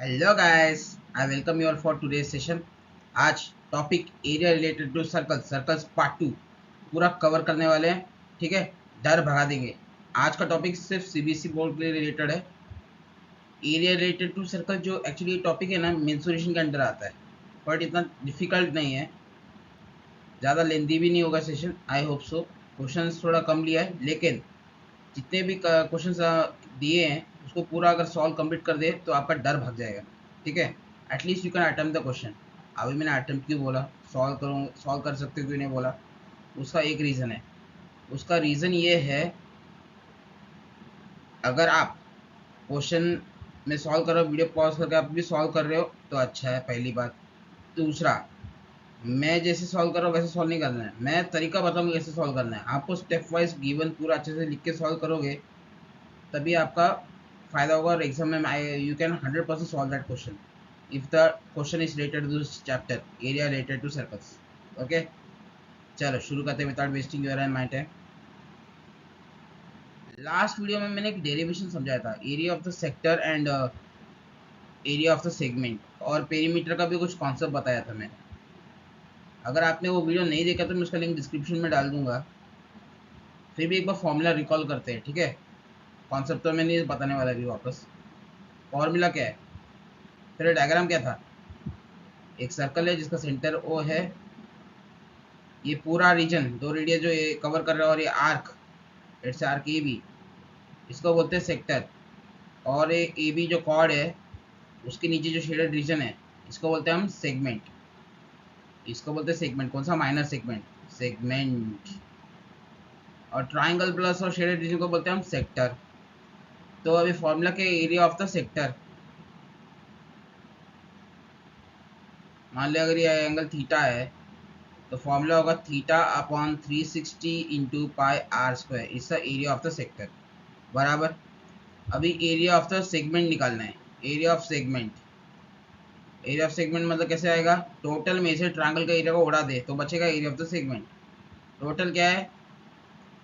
Hello guys, I welcome you all for today session. आज topic area related to circles part 2 पूरा cover करने वाले हैं। ठीक है, डर भगा देंगे। आज का टॉपिक सिर्फ सीबीएसई बोर्ड के लिए रिलेटेड है। एरिया रिलेटेड टू सर्कल जो एक्चुअली टॉपिक है ना, मेंसुरेशन के अंडर आता है, बट इतना डिफिकल्ट नहीं है, ज़्यादा लेंदी भी नहीं होगा session. I hope so. Questions थोड़ा कम लिया है, लेकिन जितने भी क्वेश्चंस दिए हैं उसको पूरा अगर सॉल्व कंप्लीट कर दे तो आपका डर भाग जाएगा। ठीक है, at least you can attempt the question. अभी मैंने अटेम्प्ट क्यों बोला, सॉल्व कर सकते हो क्यों नहीं बोला, उसका एक रीज़न है। उसका रीज़न ये है, अगर आप क्वेश्चन में सॉल्व कर रहे हो, वीडियो पॉज करके आप भी सॉल्व कर रहे हो तो अच्छा है, पहली बात। दूसरा, मैं जैसे सॉल्व कर रहा हूँ वैसे सॉल्व नहीं करना है, मैं तरीका बताऊंगा कैसे सॉल्व करना है आपको। स्टेप वाइज गिवन पूरा अच्छे से लिख के सॉल्व करोगे तभी आपका फायदा होगा, और एग्जाम में you can 100% solve that question if the question is related to this chapter area related to circles. Okay, चलो शुरू करते हैं without wasting your and my time. Last video में मैंने एक डेरिवेशन समझाया था, area of the sector and area of the segment, और पेरीमीटर का भी कुछ कॉन्सेप्ट बताया था मैंने। अगर आपने वो वीडियो नहीं देखा तो मैं उसका लिंक डिस्क्रिप्शन में डाल दूंगा। फिर भी एक बार फॉर्मूला रिकॉल करते हैं, ठीक है। कॉन्सेप्ट तो मैं नहीं बताने वाला अभी वापस। फॉर्मूला क्या है, फिर डायग्राम क्या था। एक सर्कल है जिसका सेंटर ओ है, ये पूरा रीजन, दो रेडियस जो ये कवर कर रहा है, और ये arc, it's arc A B, इसको बोलते हैं सेक्टर। और एक ए बी जो कॉर्ड है उसके नीचे जो शेडेड रीजन है इसको बोलते हैं हम सेगमेंट। इसको बोलते हैं सेगमेंट, कौन सा, माइनर सेगमेंट, सेगमेंट। और ट्राइंगल प्लस और शेडेड रीजन को बोलते हैं हम सेक्टर। तो अभी फॉर्मूला के एरिया ऑफ द सेक्टर, मान लिया अगर ये एंगल थीटा है तो फॉर्मूला होगा theta upon 360 into pi are square, is the area of the sector, बराबर। अभी एरिया ऑफ द सेगमेंट निकालना है। Area of segment, area of segment मतलब कैसे आएगा, टोटल में से ट्रायंगल का एरिया को उड़ा दे तो बचेगा area of the segment. Total क्या है,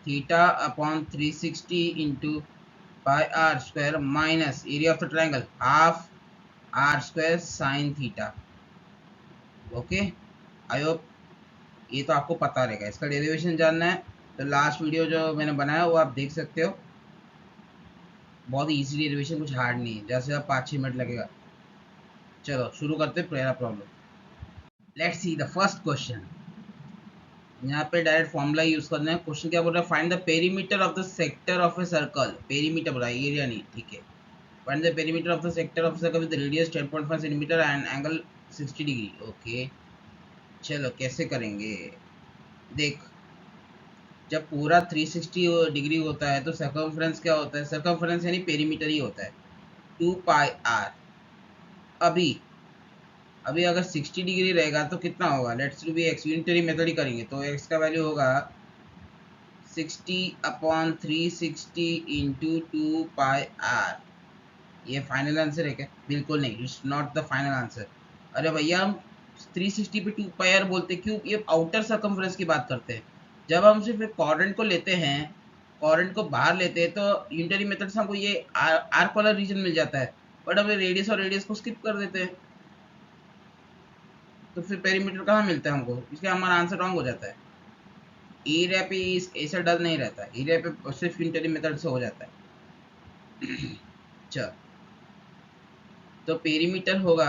theta upon 360 into pi are square minus area of the triangle half r square sine theta. Okay, I hope ये तो आपको पता रहेगा। इसका डेरिवेशन जानना है तो लास्ट वीडियो जो मैंने बनाया वो आप देख सकते हो। बहुत ही ईजी डेरिवेशन, कुछ हार्ड नहीं है, जैसे आप 5-6 मिनट लगेगा। चलो शुरू करते हैं पहला problem. Let's see the first question. यहाँ पे डायरेक्ट फॉर्मूला यूज करना है। क्वेश्चन क्या बोल रहा है, find the perimeter of the sector of a circle. Perimeter बोला है, एरिया नहीं, ठीक है। Find the perimeter of the sector of circle with radius 10.5 centimetre and angle 60 degree. Okay, चलो कैसे करेंगे। देख, जब पूरा 360 डिग्री होता है तो सर्कमफ्रेंस क्या होता है, सर्कमफ्रेंस यानी पेरीमीटर ही होता है, 2 पाई आर। अभी अभी अगर 60 डिग्री रहेगा तो कितना होगा, लेट्स डू भी एक्स, यूनिटरी मेथड ही करेंगे तो एक्स का वैल्यू होगा 60 अपॉन 360 इंटू 2 पाई आर। ये फाइनल आंसर है क्या, बिल्कुल नहीं, it's not the final answer. अरे भैया, हम 360 पे 2 पाई आर बोलते क्यों, ये आउटर सर्कमफ्रेंस की बात करते हैं। जब हम सिर्फ एक क्वाड्रेंट को लेते हैं, क्वाड्रेंट को बाहर लेते हैं तो यूनिटरी मेथड से हमको ये आर्क वाला रीजन मिल जाता है, बट हम रेडियस और रेडियस को स्किप कर देते हैं तो फिर पेरीमीटर कहाँ मिलता है हमको, इसलिए हमारा आंसर रॉन्ग हो जाता है। एरिया पे ऐसा डर नहीं रहता, एरिया पे सिर्फ यूनिटरी मेथड से हो जाता है। चल, तो पेरीमीटर होगा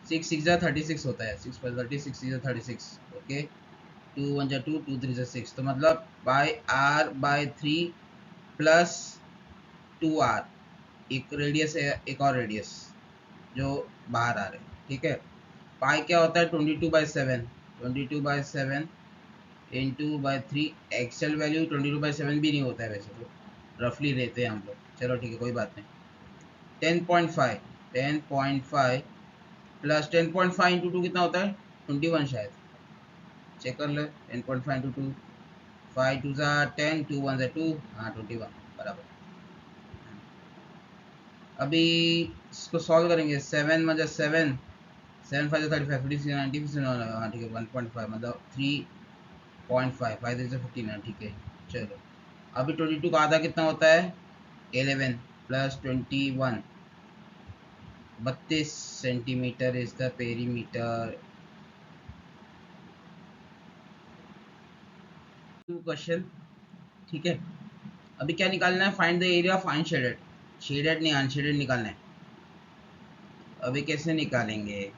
6 6 36 होता है, 6 + 30 6 6 36। ओके, 2 1 2 2 3 6, तो मतलब by R by 3 plus 2r, एक रेडियस है, एक और रेडियस जो बाहर आ रहे हैं, ठीक है। पाई क्या होता है, 22/7, 22/7 इंटू बाई 3। एक्चुअल वैल्यू 22/7 भी नहीं होता है वैसे तो, रफली रहते हैं हम लोग। चलो ठीक है, कोई बात नहीं। 10.5, 10.5 प्लस 10.5 इंटू 2 कितना होता है, 21 शायद, चेक कर ले। 10.5 इंटू 2, 5 2 ज़ा 10, 2 1 ज़ा 2, हाँ 21 बराबर। अभी इसको सॉल्व करेंगे, 7 × 7, 7 5 35, 56 90, हाँ ठीक है, 1.5 मतलब 3.5, 5 3 15, हाँ ठीक है। चलो, अभी 22 का आधा कितना होता है, 11 plus 21, 32 centimetre is the perimeter. Question, ठीक है। अभी क्या निकालना है? Find the area of unshielded. Shaded नहीं, अनशेडेड निकालना है। अभी कैसे निकालेंगे?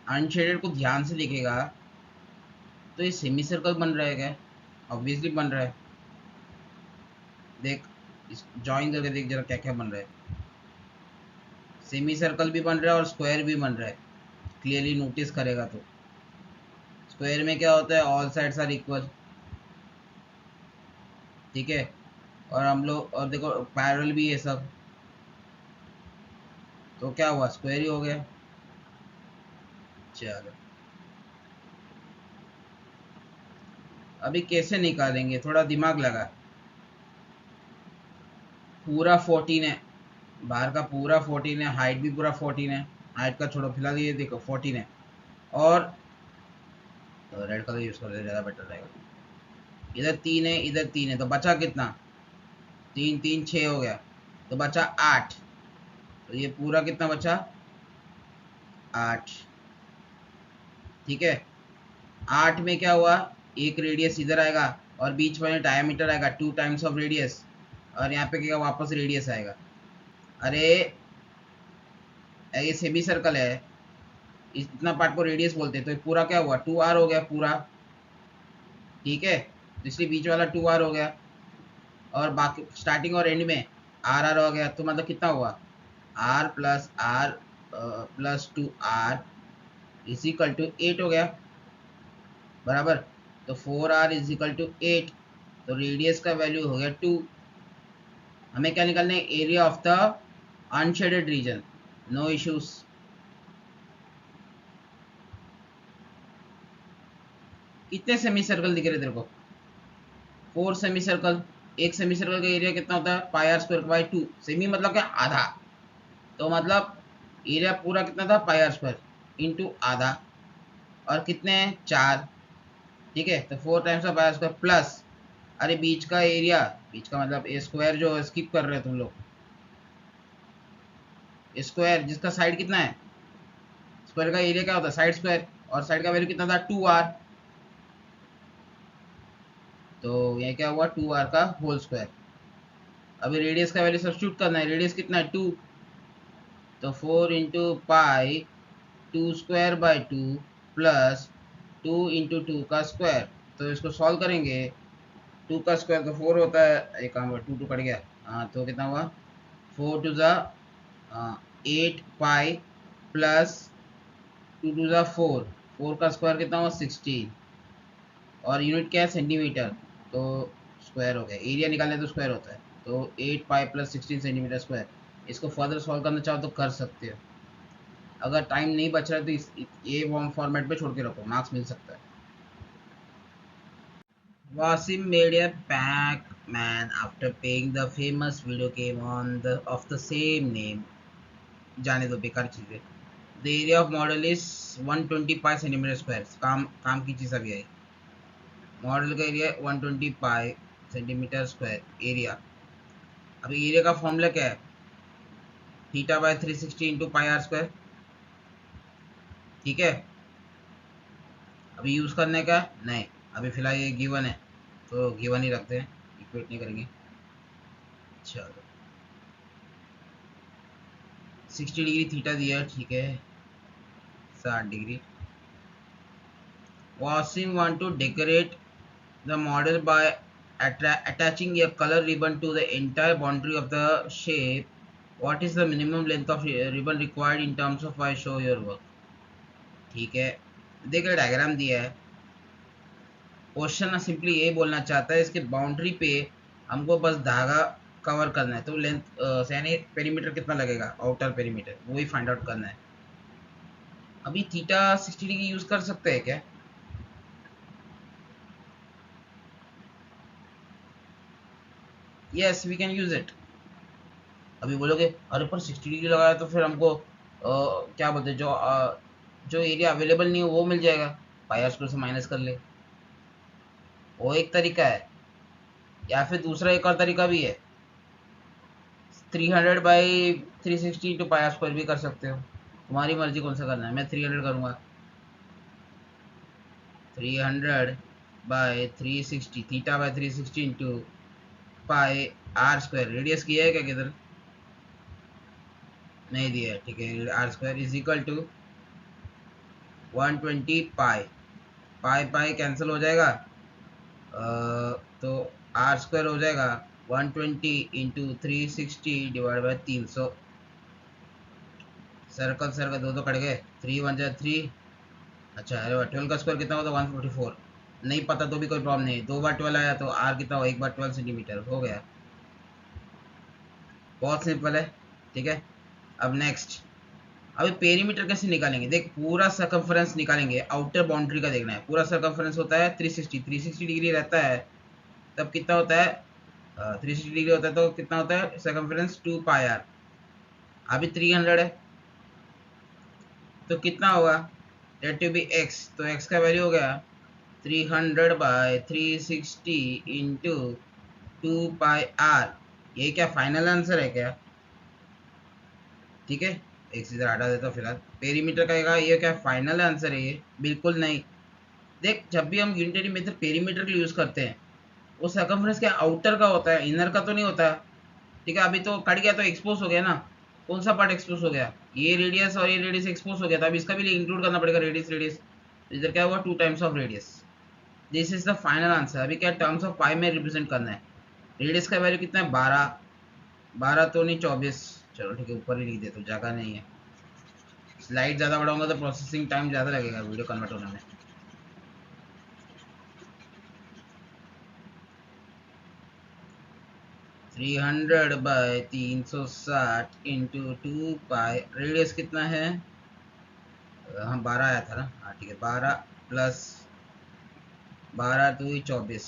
अनशेडेड को ध्यान से देखेगा तो ये सेमी सर्कल बन रहा है क्या? ऑब्वियसली बन रहा है। देख, ज्वाइन करके देख जरा क्या क्या बन रहा है। सेमी सर्कल भी बन रहा है और स्क्वायर भी बन रहा है। क्लियरली नोटिस करेगा तो स्क्वायर में क्या होता है? ऑल साइड्स आर इक्वल, ठीक है। और हम लोग, और देखो पैरेलल भी है सब, तो क्या हुआ? स्क्वायर ही हो गया। चलो, अभी कैसे निकालेंगे? थोड़ा दिमाग लगा। पूरा 14 है, बाहर का पूरा 14 है, हाइट भी पूरा 14 है। हाइट का छोड़ो फिलहाल, ये देखो 14 है। और रेड कलर यूज कर दे, ज़्यादा बेटर रहेगा। इधर 3 है, इधर 3 है, तो बचा कितना? 3 3 6 हो गया, तो बचा 8। तो ये पूरा कितना बचा? 8, ठीक है। 8 में क्या हुआ? एक रेडियस इधर आएगा और बीच में डायमीटर आएगा 2 टाइम्स ऑफ रेडियस, और यहाँ पे क्या वापस रेडियस आएगा। अरे ये सेमी सर्कल है, इतना पार्ट को रेडियस बोलते हैं, तो पूरा क्या हुआ? 2r हो गया पूरा, ठीक है। तो इसलिए बीच वाला 2r हो गया, और बाकी स्टार्टिंग और एंड में आर आर हो गया। तो मतलब कितना हुआ? R plus r plus 2r is equal to 8 हो गया, बराबर। तो 4r इज इक्वल टू 8, तो रेडियस का वैल्यू हो गया 2। हमें क्या निकालना है? Area of the unshaded region. No issues. कितने सेमी सर्कल दिख रहे तेरे को? 4 सेमी सर्कल। एक सेमी सर्कल का एरिया कितना होता है? Pi are square by 2। Semi मतलब क्या? आधा। तो मतलब एरिया पूरा कितना था? पाई आर स्क्वायर इंटू आधा। और कितने हैं? 4, ठीक है। तो 4 times of pi are square plus, अरे बीच का एरिया, बीच का मतलब ए स्क्वायर जो स्किप कर रहे हो तुम लोग, स्क्वायर जिसका साइड कितना है? स्क्वायर का एरिया क्या होता है? Side square. और साइड का वैल्यू कितना था? 2r। तो ये क्या हुआ? 2r का होल स्क्वायर। अभी रेडियस का वैल्यू सब्स्टिट्यूट करना है। रेडियस कितना है? 2। तो 4 into pi 2 square by 2 plus 2 into 2 का स्क्वायर। तो इसको सॉल्व करेंगे। 2 का स्क्वायर तो 4 होता है, एक काम 2 2 कट गया। हाँ, तो कितना हुआ? 4 टू ज़ा 8 पाई प्लस 2 टू ज़ा 4। 4 का स्क्वायर कितना हुआ? 16। और यूनिट क्या है? सेंटीमीटर। तो स्क्वायर हो गया। एरिया निकालने तो स्क्वायर होता है, तो 8 पाई प्लस 16 सेंटीमीटर स्क्वायर। इसको फर्दर सॉल्व करना चाहो तो कर सकते हो। अगर टाइम नहीं बच रहा है तो ये फॉर्म फॉर्मेट पे छोड़ के रखो, मार्क्स मिल सकता है। Wasim made a Pac-Man after playing the famous video game on the of the same name. जाने दो, बेकार चीज़ है। The area of model is 120 pi centimetre square. काम की चीज़ अभी आई। मॉडल का area 120 pi centimetre square area. अभी एरिया का फॉर्मूला क्या है? Theta by 360 into pi are square, ठीक है। अभी यूज़ करने का नहीं, अभी फिलहाल ये गिवन है तो गिवन ही रखते हैं, इक्वेट नहीं करेंगे। चलो, 60 डिग्री थीटा दिया है, ठीक है। 60 degree. Wasim want to decorate the model by attaching a color ribbon to the entire boundary of the shape. What is the minimum length of ribbon required in terms of I show your work? ठीक है, देखिए diagram दिया है। Question ना simply ये बोलना चाहता है इसके बाउंड्री पे हमको बस धागा कवर करना है, तो लेंथ यानी पेरीमीटर कितना लगेगा, आउटर पेरीमीटर, वही फाइंड आउट करना है। अभी थीटा 60 डिग्री यूज कर सकते हैं क्या? Yes, we can use it. अभी बोलोगे अरे पर 60 डिग्री लगाया तो फिर हमको क्या बोलते हैं, जो एरिया अवेलेबल नहीं हो वो मिल जाएगा, पाई आर स्क्वायर से माइनस कर ले। वो एक तरीका है, या फिर दूसरा एक और तरीका भी है। 300 by 360 into pi are square भी कर सकते हो, तुम्हारी मर्जी कौन सा करना है। मैं 300 करूँगा, 300 by 360 theta by 360 into pi are square. Radius किया है क्या किधर, नहीं दिया है, ठीक है। R square is equal to 120 pi, pi pi cancel हो जाएगा, तो आर स्क्वायर हो जाएगा 120 into 360 divide by 300। Circle circle दो कट गए, 3 1 जा 3। अच्छा अरे 12 का स्क्वायर कितना होता है 144। नहीं पता तो भी कोई प्रॉब्लम नहीं, 2 बार 12 आया तो आर कितना हो, 1 बार 12 सेंटीमीटर हो गया। बहुत सिंपल है, ठीक है। अब नेक्स्ट, अभी पेरीमीटर कैसे निकालेंगे, देख पूरा सर्कमफरेंस निकालेंगे, आउटर बाउंड्री का देखना है। पूरा सर्कमफरेंस होता है 360 डिग्री रहता है, तब कितना होता है 360 डिग्री होता है तो कितना होता है सर्कमफरेंस 2 पाई आर। अभी 300 है तो कितना होगा, डेट टू बी एक्स, तो एक्स का वैल्यू हो गया 300 बाय 360 इंटू 2 पाई आर। ये क्या फाइनल आंसर है क्या, ठीक है। एक इधर हटा देता हूँ फिलहाल। पेरीमीटर का ये क्या फाइनल आंसर है, ये बिल्कुल नहीं। देख जब भी हम यूनिटरी मेथड पेरीमीटर के लिए यूज करते हैं, वो सर्कमफ्रेंस के आउटर का होता है, इनर का तो नहीं होता, ठीक है। अभी तो कट गया तो एक्सपोज हो गया ना, कौन सा पार्ट एक्सपोज हो गया, ये रेडियस और ये रेडियस एक्सपोज हो गया था। अब इसका भी इंक्लूड करना पड़ेगा रेडियस रेडियस, इधर क्या हुआ 2 times of radius. This is the final answer. अभी क्या टर्म्स ऑफ पाई में रिप्रेजेंट करना है। रेडियस का वैल्यू कितना है 12, 12 तो नहीं 24, चलो ठीक है ऊपर ही लिख दे तो जगह नहीं है। स्लाइड ज़्यादा बढ़ाऊंगा तो प्रोसेसिंग टाइम ज़्यादा लगेगा वीडियो कन्वर्ट होने में। Three 300 by 360 into 2 pi, radius कितना है, हाँ 12 आया था ना, हाँ ठीक है 12 प्लस 12 2 24,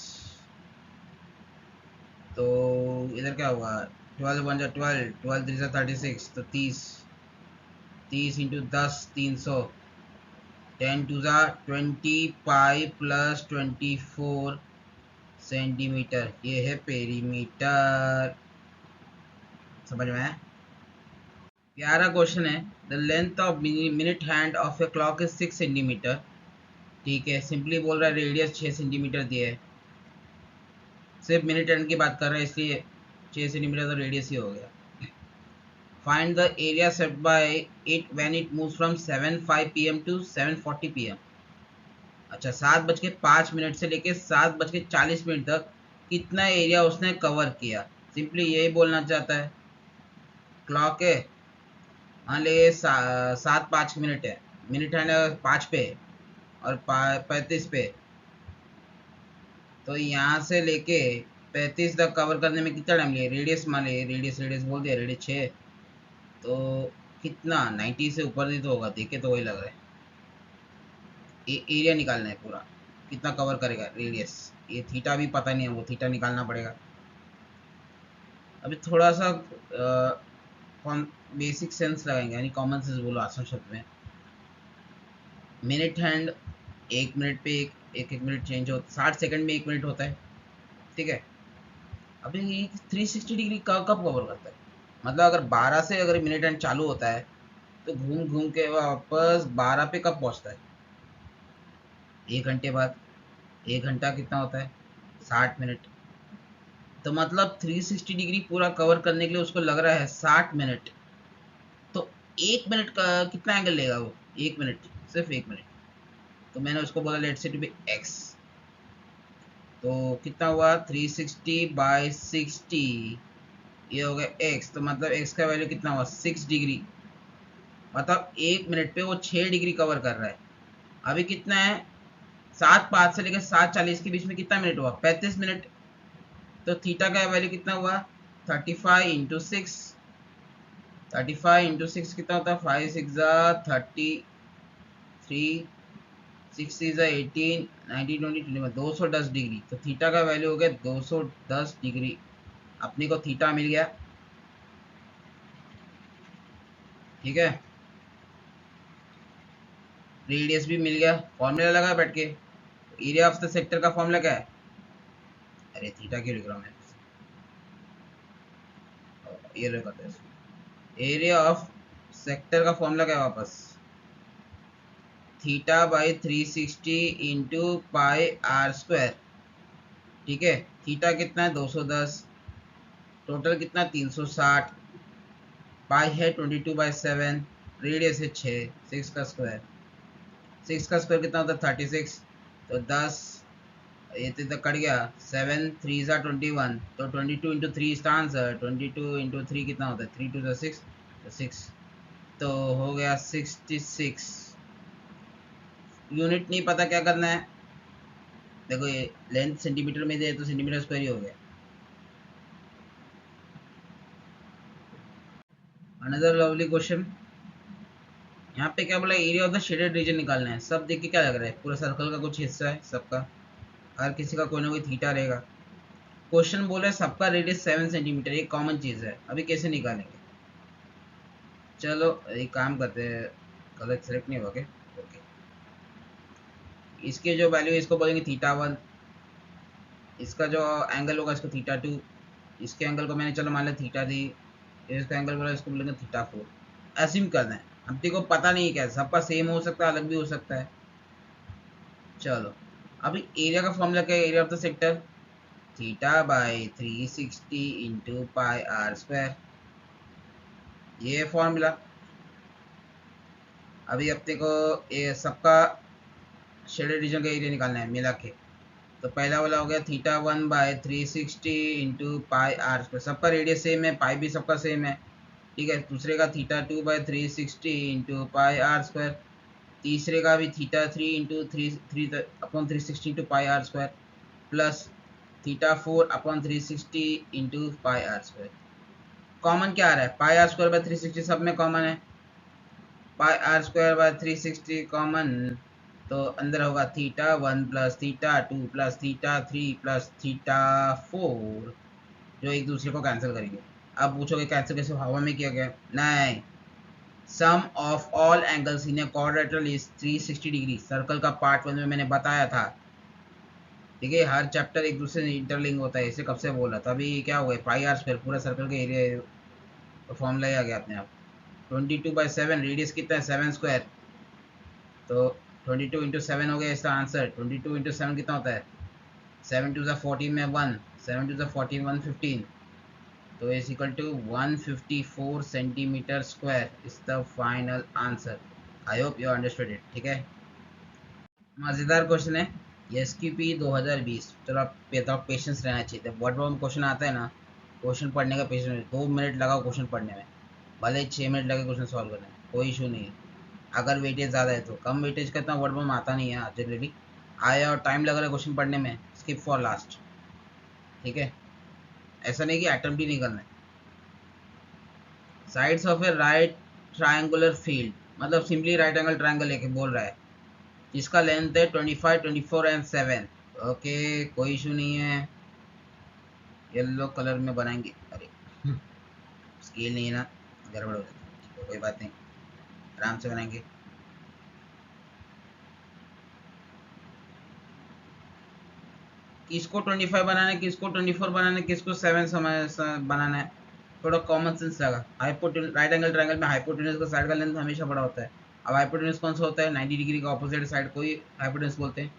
तो इधर क्या हुआ 12 1 जा 12, 12 3 जा 36, तो 30, 30 इंटू 10 300, 10 2 जा 20 पाई प्लस 24 सेंटीमीटर। ये है पेरीमीटर, समझ में आया। प्यारा क्वेश्चन है। The length of minute hand of a clock is 6 centimetre, ठीक है। सिंपली बोल रहा है रेडियस 6 सेंटीमीटर दिया है, सिर्फ मिनट हैंड की बात कर रहा है इसलिए 6 सेंटीमीटर तो रेडियस ही हो गया। Find the area set by it when it moves from 7:05 PM to 7:40 PM। अच्छा 7:05 से लेके 7:40 तक कितना एरिया उसने कवर किया, सिंपली यही बोलना चाहता है। क्लॉक है मान ले 7:05 है, मिनट हैंड 5 पे और 35 पे, तो यहाँ से लेके 35 तक कवर करने में कितना टाइम लिया। रेडियस मान लिया, रेडियस रेडियस बोल दिया, रेडियस 6, तो कितना 90 से ऊपर ही तो होगा, देखे तो वही लग रहा है। एरिया निकालना है पूरा, कितना कवर करेगा रेडियस। ये थीटा भी पता नहीं है, वो थीटा निकालना पड़ेगा। अभी थोड़ा सा बेसिक सेंस लगाएंगे, यानी कॉमन सेंस बोलो आसान शब्द में। मिनट हैंड 1 मिनट पे एक मिनट चेंज होता, 60 सेकंड में 1 मिनट होता है, ठीक है। अभी 360 डिग्री कब कब कवर करता है, मतलब अगर 12 से अगर मिनट हैंड चालू होता है तो घूम घूम के वापस 12 पे कब पहुंचता है, 1 घंटे बाद। 1 घंटा कितना होता है 60 मिनट, तो मतलब 360 डिग्री पूरा कवर करने के लिए उसको लग रहा है 60 मिनट। तो 1 मिनट का कितना एंगल लेगा वो, 1 मिनट, सिर्फ 1 मिनट, तो मैंने उसको बोला let's say to be x. तो कितना हुआ 360 बाई 60, ये हो गया एक्स, तो मतलब एक्स का वैल्यू कितना हुआ 6 डिग्री, मतलब 1 मिनट पे वो 6 डिग्री कवर कर रहा है। अभी कितना है 7:05 से लेकर 7:40 के बीच में कितना मिनट हुआ 35 मिनट, तो थीटा का वैल्यू कितना हुआ 35 इंटू 6, 35 इंटू 6 कितना होता है 5 6 33, 6 इज 18 19 20 21, 210 डिग्री। तो थीटा का वैल्यू हो गया 210 डिग्री, अपने को थीटा मिल गया, ठीक है। रेडियस भी मिल गया, फॉर्मूला लगा बैठ के। एरिया ऑफ द सेक्टर का फॉर्मूला क्या है, अरे थीटा क्यों लिख रहा हूँ मैं, ये लो करते हैं एरिया ऑफ सेक्टर का फॉर्मूला क्या है वापस, theta by 360 into pi are square. ठीक है, थीटा कितना है 210, टोटल कितना 360, पाई है 22/7, रेडियस है 6 का स्क्वायर, 6 का स्क्वायर कितना होता है 36, तो 10, ये तो कट गया, 7 3 ज़ा 21, तो 22 × 3 इसका आंसर, 22 × 3 कितना होता है 3 2 ज़ा 6, तो 6, तो हो गया 66। यूनिट नहीं पता क्या करना है, देखो ये लेंथ सेंटीमीटर में दे तो सेंटीमीटर स्क्वायर ही हो गया। अनदर लवली क्वेश्चन, यहाँ पे क्या बोला, area of the shaded region निकालना है। सब देख के क्या लग रहा है, पूरा सर्कल का कुछ हिस्सा है सबका, हर किसी का कोई ना कोई थीटा रहेगा। क्वेश्चन बोला है सबका रेडियस 7 सेंटीमीटर, एक कॉमन चीज है, अभी कैसे निकालेंगे। चलो एक काम करते हैं, कलर सेलेक्ट नहीं हुआ क्या, ओके, इसके जो वैल्यू इसको बोलेंगे थीटा 1, इसका जो एंगल होगा इसको थीटा 2, इसके एंगल को मैंने चलो मान लिया थीटा 3, इसका एंगल बोला इसको बोलेंगे थीटा 4। असीम करना है, हम को पता नहीं क्या, सबका सेम हो सकता है अलग भी हो सकता है। चलो अभी एरिया का फॉर्मूला क्या है, area of the sector theta by 360 into pi are square, ये फॉर्मूला। अभी अपने को ये सबका शेडेड रीजन का एरिया निकालना है मिला के, तो पहला वाला हो गया theta 1/360 into pi are square, सबका रेडियस सेम है, पाई भी सबका सेम है। ठीक है, दूसरे का theta 2/360 into pi are square, तीसरे का भी theta 3 into three 3/360 into pi are square, plus theta 4/360 into pi are square. Common क्या आ रहा है, पाई आर स्क्वायर बाय 360 सब में कॉमन है, pi are square bye 360 common, तो अंदर होगा theta 1 plus theta 2 plus theta 3 plus theta 4, जो एक दूसरे को कैंसिल करेंगे। अब पूछोगे कैंसिल कैसे, हवा में किया गया, नहीं, sum of all angles in a quadrilateral is 360 degree, circle का पार्ट 1 में मैंने बताया था। ठीक है, हर चैप्टर एक दूसरे से इंटरलिंक होता है, इसे कब से बोला था, अभी क्या हुआ है पाई आर स्क्वायर पूरा सर्कल का एरिया फॉर्मूला आ गया अपने आप। 22/7, रेडियस कितना है 7 स्क्वायर, तो 22 × 7 हो गया इसका आंसर। 22 × 7 कितना होता है, 7 2 ज़ा 14 में 1, 7 2 ज़ा 14 115, तो is equal to 154 centimetre square is the final answer. I hope you understood it. ठीक है, मज़ेदार क्वेश्चन है, एस क्यू पी 2020। चलो आप थोड़ा पेशेंस रहना चाहिए, वर्ड में क्वेश्चन आता है ना, क्वेश्चन पढ़ने का पेशेंस, 2 मिनट लगाओ क्वेश्चन पढ़ने में, भले 6 मिनट लगे क्वेश्चन सॉल्व करने में, कोई इशू नहीं है। अगर वेटेज ज़्यादा है तो, कम वेटेज का इतना वर्ड में आता नहीं है जनरली, आया और टाइम लग रहा है क्वेश्चन पढ़ने में, स्किप फॉर लास्ट। ठीक है, ऐसा नहीं कि अटेम्प्ट ही नहीं करना है। Sides of A right triangular field, मतलब सिंपली राइट एंगल ट्रायंगल लेके बोल रहा है, जिसका लेंथ है 25 24 एंड 7। ओके, कोई इशू नहीं है, येलो कलर में बनाएंगे, अरे स्केल नहीं है ना, गड़बड़ हो जाती है, कोई बात नहीं, आराम से बनाएंगे। किसको 25 बनाना है, किसको 24 बनाना है, किसको 7 बनाना है, थोड़ा कॉमन सेंस लगा। हाइपोटेन्यूज, राइट एंगल ट्रायंगल में हाइपोटेन्यूज का साइड का लेंथ हमेशा बड़ा होता है। अब हाइपोटेन्यूज कौन सा होता है, 90 डिग्री का ऑपोजिट साइड को ही हाइपोटेन्यूज बोलते हैं।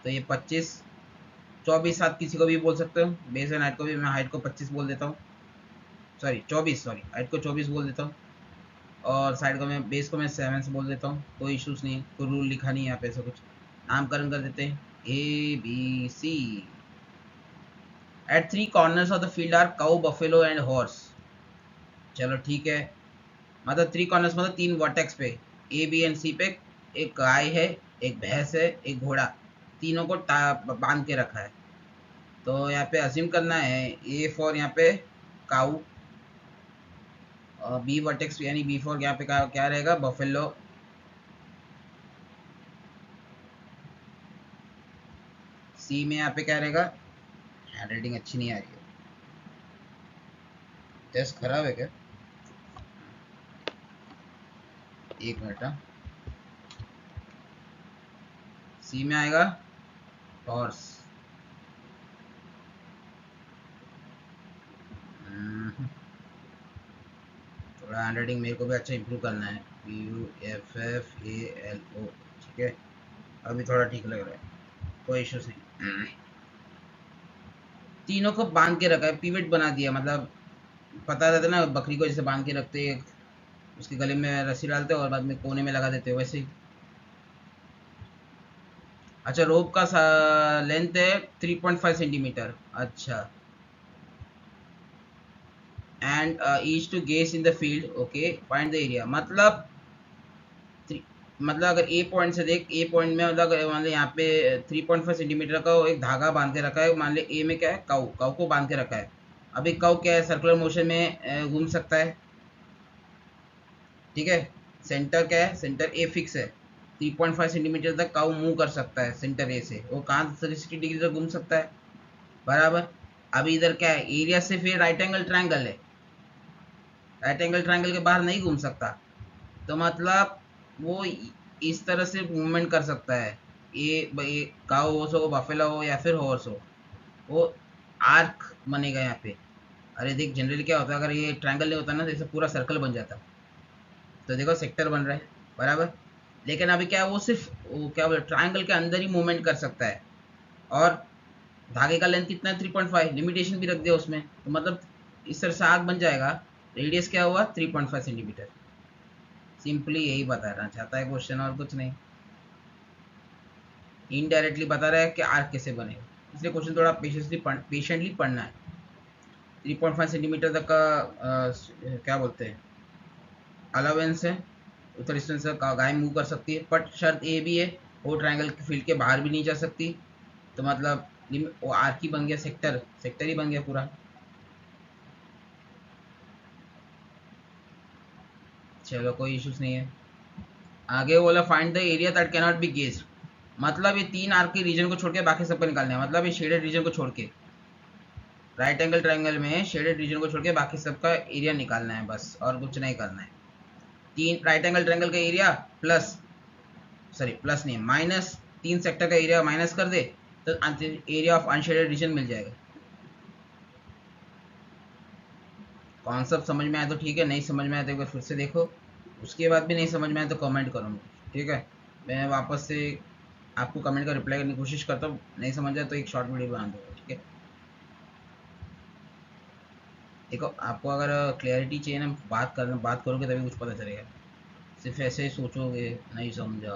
तो ये 25 24 7 किसी को भी बोल सकते हो, बेस एंड हाइट को भी, मैं हाइट को 25 बोल देता हूँ, सॉरी 24, सॉरी हाइट को 24 बोल देता हूँ, और साइड को मैं, बेस को मैं 7 से बोल देता हूँ, कोई इशूज़ नहीं, कोई रूल लिखा नहीं है यहाँ पे, ऐसा कुछ नामकरण कर देते हैं, ABC। At 3 corners of the field are cow buffalo and horse. चलो ठीक है, मतलब 3 कॉर्नर्स मतलब 3 वर्टेक्स पे, A B and C पे एक गाय है, एक भैंस है, एक घोड़ा, तीनों को बांध के रखा है। तो यहाँ पे अज्यूम करना है A फॉर यहाँ पे काउ, और B वर्टेक्स यानी B फॉर यहाँ पे क्या रहेगा, बफेलो, C में यहाँ पे क्या रहेगा, हैंड राइटिंग अच्छी नहीं आ रही है, टेस्ट खराब है क्या, एक मिनट, सी में आएगा हॉर्स, थोड़ा थोड़ा हैंड राइटिंग मेरे को भी अच्छा इंप्रूव करना है। PUFFALO, ठीक है, अभी थोड़ा ठीक लग रहा है, कोई इश्यूज नहीं। तीनों को बांध के रखा है, पिवट बना दिया, मतलब पता रहता ना बकरी को जैसे बांध के रखते हैं, उसके गले में रस्सी डालते हो और बाद में कोने में लगा देते हो, वैसे ही। अच्छा, रोप का लेंथ है 3.5 सेंटीमीटर। अच्छा, and each to guess in the field, okay, find the area, मतलब मतलब अगर ए पॉइंट से देख, ए पॉइंट में मतलब मान लो यहाँ पे 3.5 सेंटीमीटर का वो एक धागा बांध के रखा है, मान लो ए में क्या है, काऊ काऊ को बांध के रखा है। अभी काऊ क्या है, सर्कुलर मोशन में घूम सकता है, ठीक है। सेंटर क्या है, सेंटर ए फिक्स है, 3.5 सेंटीमीटर तक काऊ मूव कर सकता है सेंटर ए से, वो कहाँ 360 डिग्री तक घूम सकता है, बराबर। अभी इधर क्या है, एरिया से फिर राइट एंगल ट्रायंगल है, राइट एंगल ट्रायंगल के बाहर नहीं घूम सकता, तो मतलब वो इस तरह से मूवमेंट कर सकता है। ये काऊ हो, सो बफेलो हो या फिर हॉर्स हो, वो आर्क बनेगा यहाँ पे। अरे देख, जनरली क्या होता है, अगर ये ट्रायंगल नहीं होता ना, जैसे पूरा सर्कल बन जाता, तो देखो सेक्टर बन रहा है, बराबर। लेकिन अभी क्या है, वो सिर्फ वो क्या बोले ट्रायंगल के अंदर ही मूवमेंट कर सकता है, और धागे का लेंथ कितना है, 3.5, लिमिटेशन भी रख दिया उसमें, तो मतलब इस तरह से आर्क बन जाएगा। रेडियस क्या हुआ, 3.5 सेंटीमीटर। सिंपली यही बताना चाहता है क्वेश्चन, और कुछ नहीं। इनडायरेक्टली बता रहा है कि आर्क कैसे बनेगा, इसलिए क्वेश्चन थोड़ा पेशेंटली पढ़ना है। 3.5 सेंटीमीटर तक का क्या बोलते हैं, अलावेंस है, उतना डिस्टेंस का गाय मूव कर सकती है, बट शर्त ये भी है, वो ट्रायंगल के फील्ड के बाहर भी नहीं जा सकती, तो मतलब वो आर्क ही बन गया, सेक्टर सेक्टर ही बन गया पूरा। चलो, कोई इश्यूज नहीं है। आगे बोला find the area that can not be gazed, मतलब ये तीन आर्क के रीजन को छोड़ के बाकी सबको निकालना है, मतलब ये शेडेड रीजन को छोड़ के, राइट एंगल ट्रायंगल में शेडेड रीजन को छोड़ के बाकी सबका एरिया निकालना है बस, और कुछ नहीं करना है। तीन राइट एंगल ट्रायंगल का एरिया प्लस, सॉरी प्लस नहीं, माइनस, तीन सेक्टर का एरिया माइनस कर दे, तो एरिया ऑफ अनशेडेड रीजन मिल जाएगा। कॉन्सेप्ट समझ में आया तो ठीक है, नहीं समझ में आया तो एक बार फिर से देखो, उसके बाद भी नहीं समझ में आया तो कमेंट करूँगा, ठीक है। मैं वापस से आपको कमेंट का रिप्लाई करने की कोशिश करता हूँ, नहीं समझ आया तो एक शॉर्ट वीडियो बना दूँगा, ठीक है। देखो, आपको अगर क्लैरिटी चाहिए ना, बात करोगे तभी कुछ पता चलेगा, सिर्फ ऐसे ही सोचोगे नहीं समझा,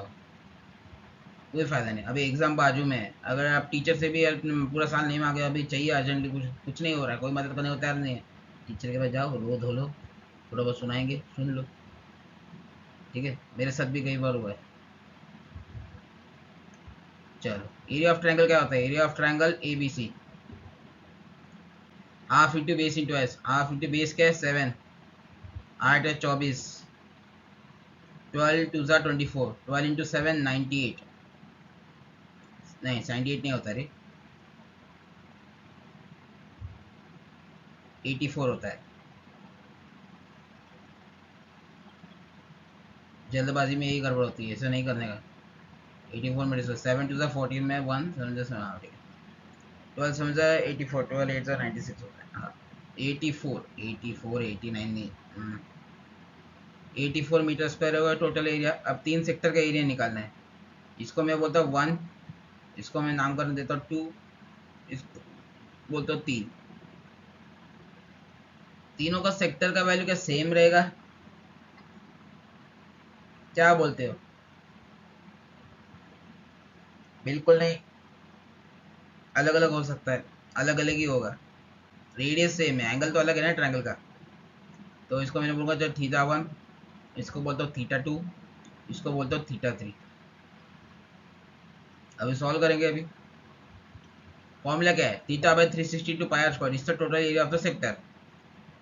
कोई फ़ायदा नहीं। अभी एग्ज़ाम बाजू में है, अगर आप टीचर से भी हेल्प पूरा साल नहीं मांगे, अभी चाहिए अर्जेंटली, कुछ कुछ नहीं हो रहा है, कोई मदद करने को तैयार नहीं है, टीचर के पास जाओ, रो धो लो, थोड़ा बहुत सुनाएंगे, सुन लो, ठीक है। मेरे साथ भी कई बार हुआ है। चलो, एरिया ऑफ ट्रायंगल क्या होता है, area of triangle A B C, half into base into s, half into base क्या है 7, 8 है 24, 12 टू ज़ा 24, 12 इंटू 7 98, नहीं 98 नहीं होता रे, 84 होता है। जल्दबाजी में यही गड़बड़ होती है, ऐसा नहीं करने का। 84 में 7 टू ज़ा 14 में 1 7 ज़ा 7, ठीक है। 12 7 ज़ा 84, 12 8 ज़ा 96 होता है, हाँ। 84 84 89 नहीं, 84 मीटर स्क्वायर होगा टोटल एरिया। अब तीन सेक्टर का एरिया निकालना है, इसको मैं बोलता हूँ 1, इसको मैं नामकरण देता हूँ 2, इसको बोलता हूँ 3। तीनों का सेक्टर का वैल्यू क्या सेम रहेगा, क्या बोलते हो? बिल्कुल नहीं, अलग अलग हो सकता है, अलग अलग ही होगा, रेडियस सेम है, एंगल तो अलग है ना ट्रायंगल का। तो इसको मैंने बोलूँगा जो थीटा 1, इसको बोलता हूँ थीटा 2, इसको बोलता हूँ थीटा 3। अभी सॉल्व करेंगे। अभी फॉर्मूला क्या है, theta by 360 two pi are square, इसका total area of the sector,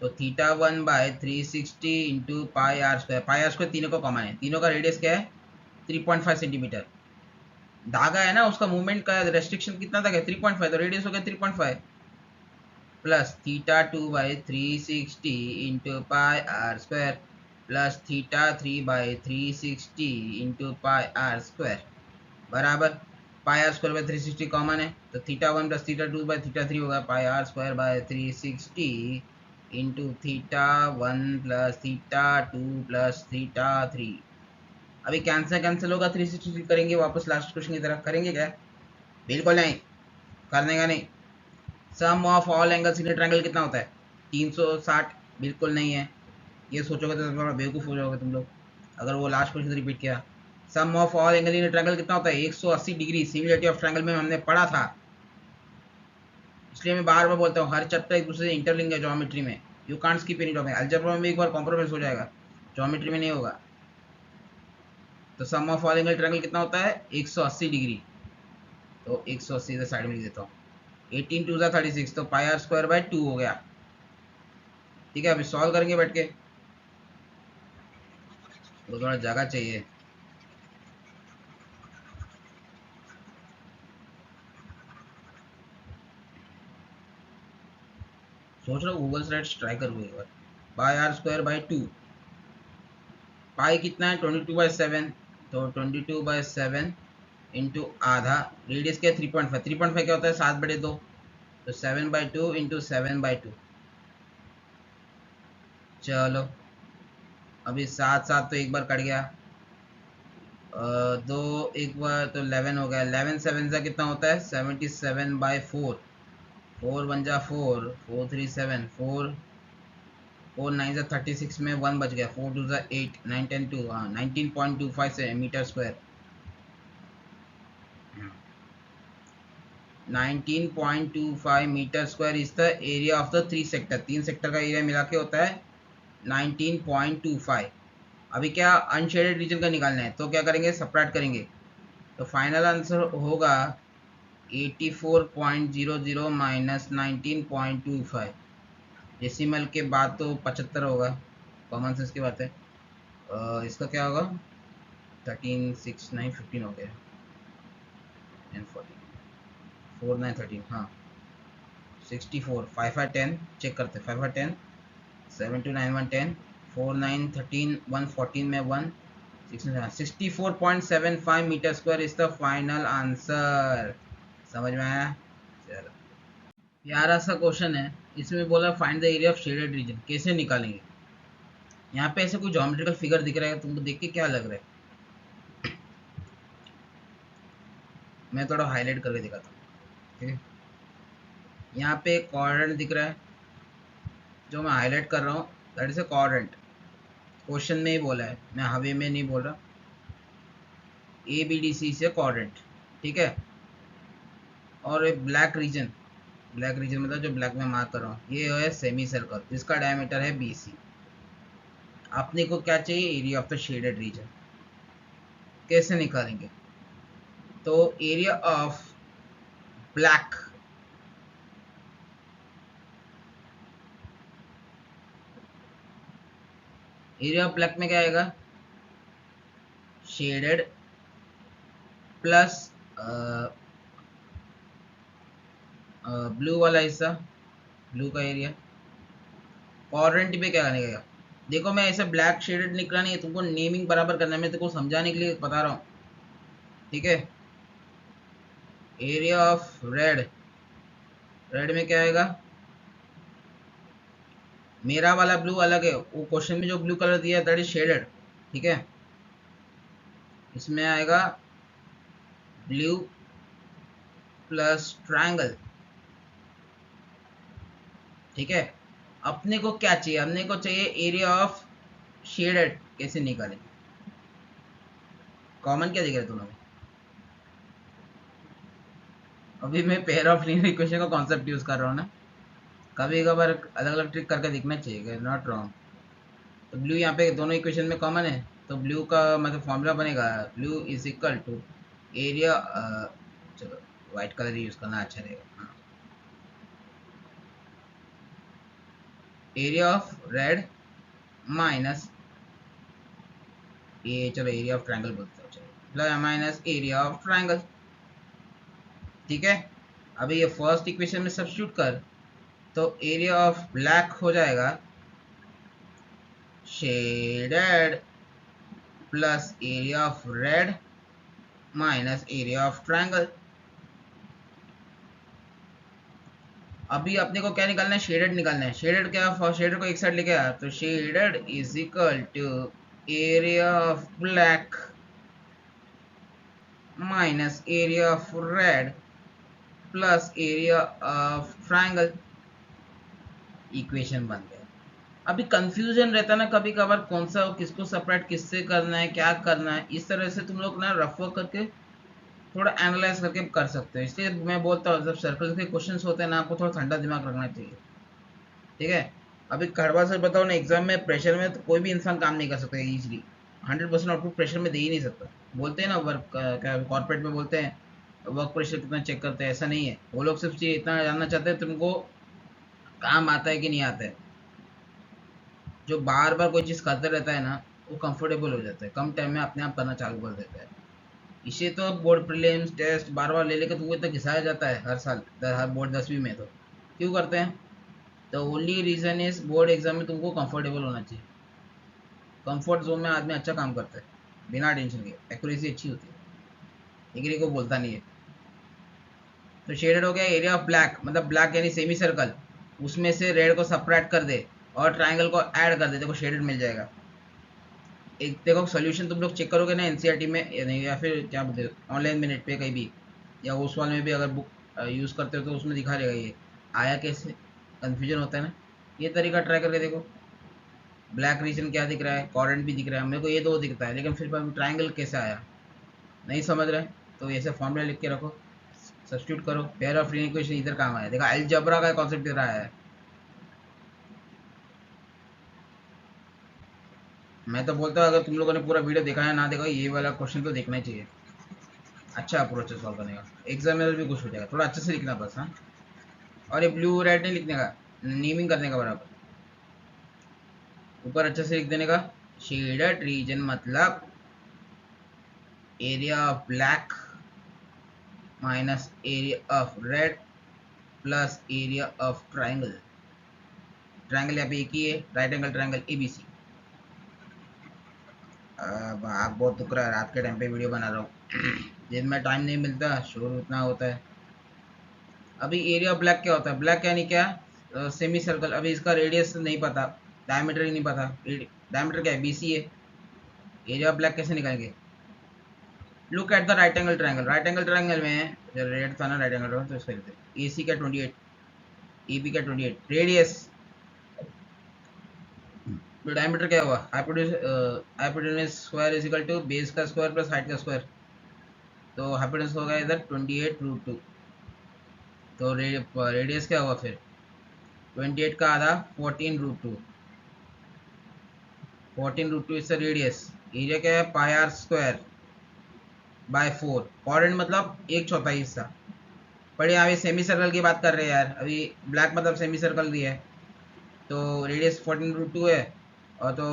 तो theta 1 by 360 into pi are square, pi are square तीनों को कॉमन है, तीनों का रेडियस क्या है 3.5 सेंटीमीटर, धागा है ना उसका मूवमेंट का रेस्ट्रिक्शन कितना तक है 3.5, तो रेडियस हो गया 3.5, plus theta 2 by 360 into pi are square, plus theta 3 by 360 into pi are square, बराबर pi are square by 360 common है, तो theta 1 plus theta 2 by theta 3 होगा pi are square by 360 into theta 1 plus theta 2 plus theta 3। अभी cancel cancel होगा, 360 करेंगे वापस last question की तरफ, करेंगे क्या? बिल्कुल नहीं, करने का नहीं। Sum of all angles in triangle कितना होता है? 360। बिल्कुल नहीं है, ये सोचोगे तो थोड़ा बेवकूफ़ हो जाओगे तुम लोग अगर वो लास्ट क्वेश्चन रिपीट किया। Sum of all angle in triangle कितना होता है? 180 डिग्री। सिमिलरिटी ऑफ ट्रायंगल में हमने पढ़ा था, इसलिए मैं बार बार बोलता हूँ, हर चैप्टर एक दूसरे से इंटरलिंक है ज्योमेट्री में। You can't skip any topic. Algebra में भी एक बार कॉम्प्रोमाइज हो जाएगा, ज्योमेट्री में नहीं होगा। तो सम ऑफ ऑल एंगल ट्रायंगल कितना होता है? 180 डिग्री। तो 180 इधर साइड में लिख देता हूँ। 18 टू 36, तो पाई आर स्क्वायर बाय 2 हो गया। ठीक है, अभी सॉल्व करेंगे बैठ के, तो थोड़ा जगह चाहिए। सोच रहा हूँ गूगल स्लाइड्स ट्राई करूँ एक बार। पाई आर स्क्वायर बाय 2, पाई कितना है? 22/7, तो 22/7 इंटू आधा, रेडियस क्या है? 3.5। 3.5 क्या होता है? 7/2, तो 7/2 इंटू 7/2। चलो, अभी 7 7 तो एक बार कट गया, दो एक बार तो 11 हो गया। 11 7 से कितना होता है? 77/4। 4 1 जा 4, 4 3 7, 4 4 9 जा 36 में 1 बच गया। 4 2 जा 8, 9 10 2, हाँ 19.25 से metre square. 19.25 metre square is the area of the 3 sector. 3 sector का एरिया मिला के होता है 19.25। अभी क्या अनशेडेड रीजन का निकालना है, तो क्या करेंगे? सबट्रैक्ट करेंगे, तो फाइनल आंसर होगा 84.00 माइनस 19.25। डेसिमल के बाद तो 75 होगा, कॉमन सेंस की बात है। इसका क्या होगा? 13 6 9 15 हो गया, एंड 14 4 9 13, हाँ 64। 5 5 10 चेक करते, 5 5 10, 7 2 9 1 10, 4 9 13, 1 14 में 1 64.75 metre square is the final answer. समझ में आया? चलो, प्यारा सा क्वेश्चन है। इसमें बोला find the area of shaded region, कैसे निकालेंगे? यहाँ पे ऐसे कोई ज्योमेट्रिकल फिगर दिख रहा है तुमको, देख के क्या लग रहा है? मैं थोड़ा हाईलाइट करके दिखाता हूँ, ठीक है? यहाँ पे एक क्वाड्रेंट दिख रहा है, जो मैं हाईलाइट कर रहा हूँ, that is a quadrant. Question में ही बोला है, मैं हवे में नहीं बोल रहा। ए बी डी सी से क्वाड्रेंट, ठीक है? और एक ब्लैक रीजन, ब्लैक रीजन मतलब जो ब्लैक में मार्क कर रहा हूँ, ये है सेमी सर्कल, जिसका डायमीटर है बी सी। अपने को क्या चाहिए? Area of the shaded region. कैसे निकालेंगे? तो area of black, area of black में क्या आएगा? शेडेड प्लस ब्लू वाला हिस्सा, ब्लू का एरिया। क्वाड्रेंट पे क्या करने का? देखो, मैं ऐसे ब्लैक शेडेड निकला नहीं है, तुमको नेमिंग बराबर करना है, मैं तुमको समझाने के लिए बता रहा हूँ, ठीक है? एरिया ऑफ रेड, रेड में क्या आएगा? मेरा वाला ब्लू अलग है, वो क्वेश्चन में जो ब्लू कलर दिया है दैट इज शेडेड, ठीक है? इसमें आएगा ब्लू प्लस ट्रायंगल, ठीक है? अपने को क्या चाहिए? अपने को चाहिए एरिया ऑफ शेडेड। कैसे निकालें? कॉमन क्या दिख रहा है तुम्हें? अभी मैं पेयर ऑफ लीनियर इक्वेशन का कॉन्सेप्ट यूज कर रहा हूँ ना, कभी कभार अलग अलग ट्रिक करके दिखना चाहिए, नॉट रॉन्ग। तो ब्लू यहाँ पे दोनों इक्वेशन में कॉमन है, तो ब्लू का मतलब फॉर्मूला बनेगा blue is equal to area, चलो वाइट कलर ही यूज करना अच्छा रहेगा, हाँ। एरिया ऑफ रेड माइनस, ये चलो एरिया ऑफ ट्रायंगल बोलते हैं, चलो माइनस एरिया ऑफ ट्रायंगल, ठीक है? अभी ये फर्स्ट इक्वेशन में सब्स्टिट्यूट कर, तो एरिया ऑफ ब्लैक हो जाएगा shaded plus area of red minus area of triangle. अभी अपने को क्या निकालना है, शेडेड निकालना है। शेडेड क्या, शेडेड को एक साइड लेके आया तो shaded is equal to area of black minus area of red plus area of triangle. Equation बन गया। अभी कंफ्यूजन रहता है ना कभी कभार, कौन सा किसको सेपरेट किससे करना है, क्या करना है। इस तरह से तुम लोग ना रफ वर्क करके थोड़ा एनालाइज करके कर सकते हो। इसलिए मैं बोलता हूँ जब सर्कल के क्वेश्चंस होते हैं ना, आपको थोड़ा ठंडा दिमाग रखना चाहिए, ठीक है। अभी खड़वा से बताओ ना, एग्जाम में प्रेशर में तो कोई भी इंसान काम नहीं कर सकता इजीली। 100% आउटपुट प्रेशर में दे ही नहीं सकता। बोलते हैं ना वर्क कॉर्पोरेट में बोलते हैं वर्क प्रेशर कितना चेक करते हैं, ऐसा नहीं है। वो लोग सिर्फ इतना जानना चाहते हैं तुमको काम आता है कि नहीं आता है। जो बार बार कोई चीज़ करते रहता है ना, वो कंफर्टेबल हो जाता है, कम टाइम में अपने आप करना चालू कर देता है। इसे तो बोर्ड प्रीलिम्स टेस्ट बार बार ले लेकर तो वो इतना घिसाया जाता है हर साल, हर बोर्ड 10वीं में। तो क्यों करते हैं? तो only reason is board exam में तुमको कंफर्टेबल होना चाहिए। कंफर्ट जोन में आदमी अच्छा काम करता है बिना टेंशन के, एक्यूरेसी अच्छी होती है, डिग्री को बोलता नहीं है। तो शेडेड हो गया एरिया ऑफ ब्लैक, मतलब ब्लैक यानी सेमी सर्कल, उसमें से रेड को सब्ट्रैक्ट कर दे और ट्राइंगल को ऐड कर दे, देखो शेडेड मिल जाएगा। एक देखो सोल्यूशन तुम लोग चेक करोगे ना एनसीईआरटी में या नहीं, या फिर क्या बोलते हो ऑनलाइन में नेट पे कहीं भी, या उस वाले में भी अगर बुक यूज़ करते हो तो उसमें दिखा रहेगा ये आया कैसे। कन्फ्यूजन होता है ना, ये तरीका ट्राई करके देखो। ब्लैक रीजन क्या दिख रहा है, कॉर्डेंट भी दिख रहा है, मेरे को ये दो दिखता है, लेकिन फिर ट्राइंगल कैसे आया नहीं समझ रहे। तो ऐसे फॉर्मूला लिख के रखो, सब्स्टिट्यूट करो, पेयर ऑफ लीनियर इक्वेशन इधर काम आया। देखा अलजेब्रा का कॉन्सेप्ट दे रहा है। मैं तो बोलता हूँ अगर तुम लोगों ने पूरा वीडियो देखा है ना देखा, ये वाला क्वेश्चन तो देखना ही चाहिए। अच्छा अप्रोच है सॉल्व करने का, एग्जामिनर भी खुश हो जाएगा। थोड़ा अच्छे से लिखना बस, हाँ। और ये ब्लू रेड नहीं लिखने का, नेमिंग करने का बराबर, ऊपर अच्छे से लिख देने का। शेडेड रीजन मतलब area of black minus area of red plus area of triangle. Triangle यहाँ पे एक ही है, राइट एंगल ट्राइंगल एबीसी। आप बहुत टुकड़ा है, रात के टाइम पे वीडियो बना रहा हूँ। दिन में टाइम नहीं मिलता, शोर उतना होता है। अभी एरिया ऑफ ब्लैक क्या होता है, ब्लैक यानी क्या, सेमी सर्कल। अभी इसका रेडियस नहीं पता, डायमीटर ही नहीं पता, डायमीटर क्या है, बीसी है। एरिया ऑफ ब्लैक कैसे निकालेंगे? Look at the right angle triangle. Right angle triangle में जब रेड था ना राइट एंगल ट्रायंगल, तो इसका लिखते ए सी का 28, ए बी का 28, रेडियस। तो डायमीटर क्या हुआ, hypotenuse square is equal to base का स्क्वायर प्लस हाइट का स्क्वायर। तो हाइपोटेन्यूज होगा इधर 28√2। तो रेडियस क्या हुआ फिर, 28 का आधा 14√2, 14√2 इसका रेडियस। एरिया क्या है, pi are square by 4। Coordinate मतलब एक चौथाई हिस्सा। पर यहाँ पे सेमी सर्कल की बात कर रहे हैं यार, अभी ब्लैक मतलब सेमी सर्कल दिया है, तो रेडियस 14√2 है। और तो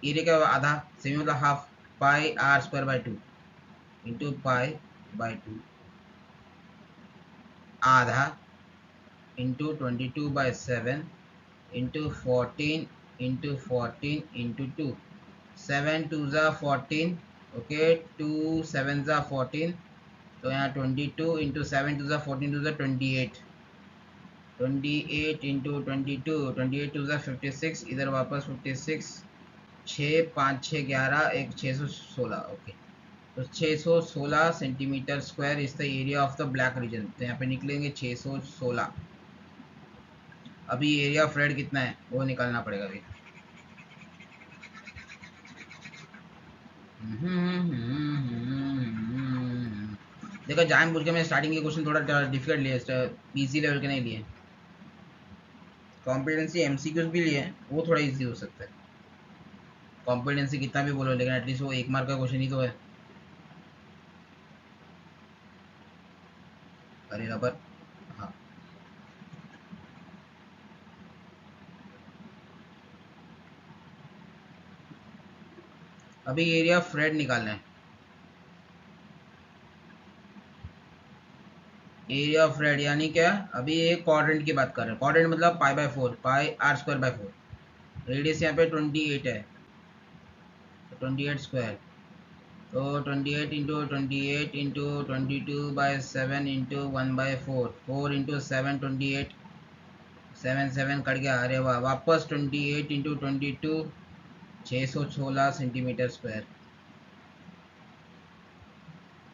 एरिया क्या हुआ, आधा, सेमी मतलब half, pi are square by 2 into pi by 2, आधा इंटू 22/7 इंटू 14 इंटू 14 इंटू 2, 7 2 ज़ा 14, ओके, 2 7 ज़ा 14। तो यहाँ 22 इंटू 7 2 ज़ा 14 2 ज़ा 28, 28 इंटू 22, 28 2 ज़ा 56, इधर वापस 56, 6 5 6 11, एक 616, ओके। तो 616 centimetre square is the area of the black reason. तो यहाँ पे निकलेंगे 616। अभी एरिया ऑफ रेड कितना है वो निकालना पड़ेगा अभी। देखो जानबूझ के मैं स्टार्टिंग के क्वेश्चन थोड़ा डिफिकल्ट लिए, इजी लेवल के नहीं लिए। कॉम्पिटेंसी एमसीक्यूज भी लिए, वो थोड़ा इजी हो सकता है। कॉम्पिटेंसी कितना भी बोलो, लेकिन एटलीस्ट वो 1 मार्क का क्वेश्चन ही तो है। अरे रबर, हाँ। अभी एरिया ऑफ रेड निकालना है। एरिया ऑफ रेड यानी क्या, अभी एक क्वाड्रेंट की बात कर रहे हैं। क्वाड्रेंट मतलब pi by 4, pi are square by 4। Radius यहाँ पे 28 है, तो 28 स्क्वायर। तो 28 into 28 into 22/7 into 1/4, 4 into 7 28, 7 7 cut गया, अरे वाह, वापस 28 इंटू 22, 616 सेंटीमीटर स्क्वायर।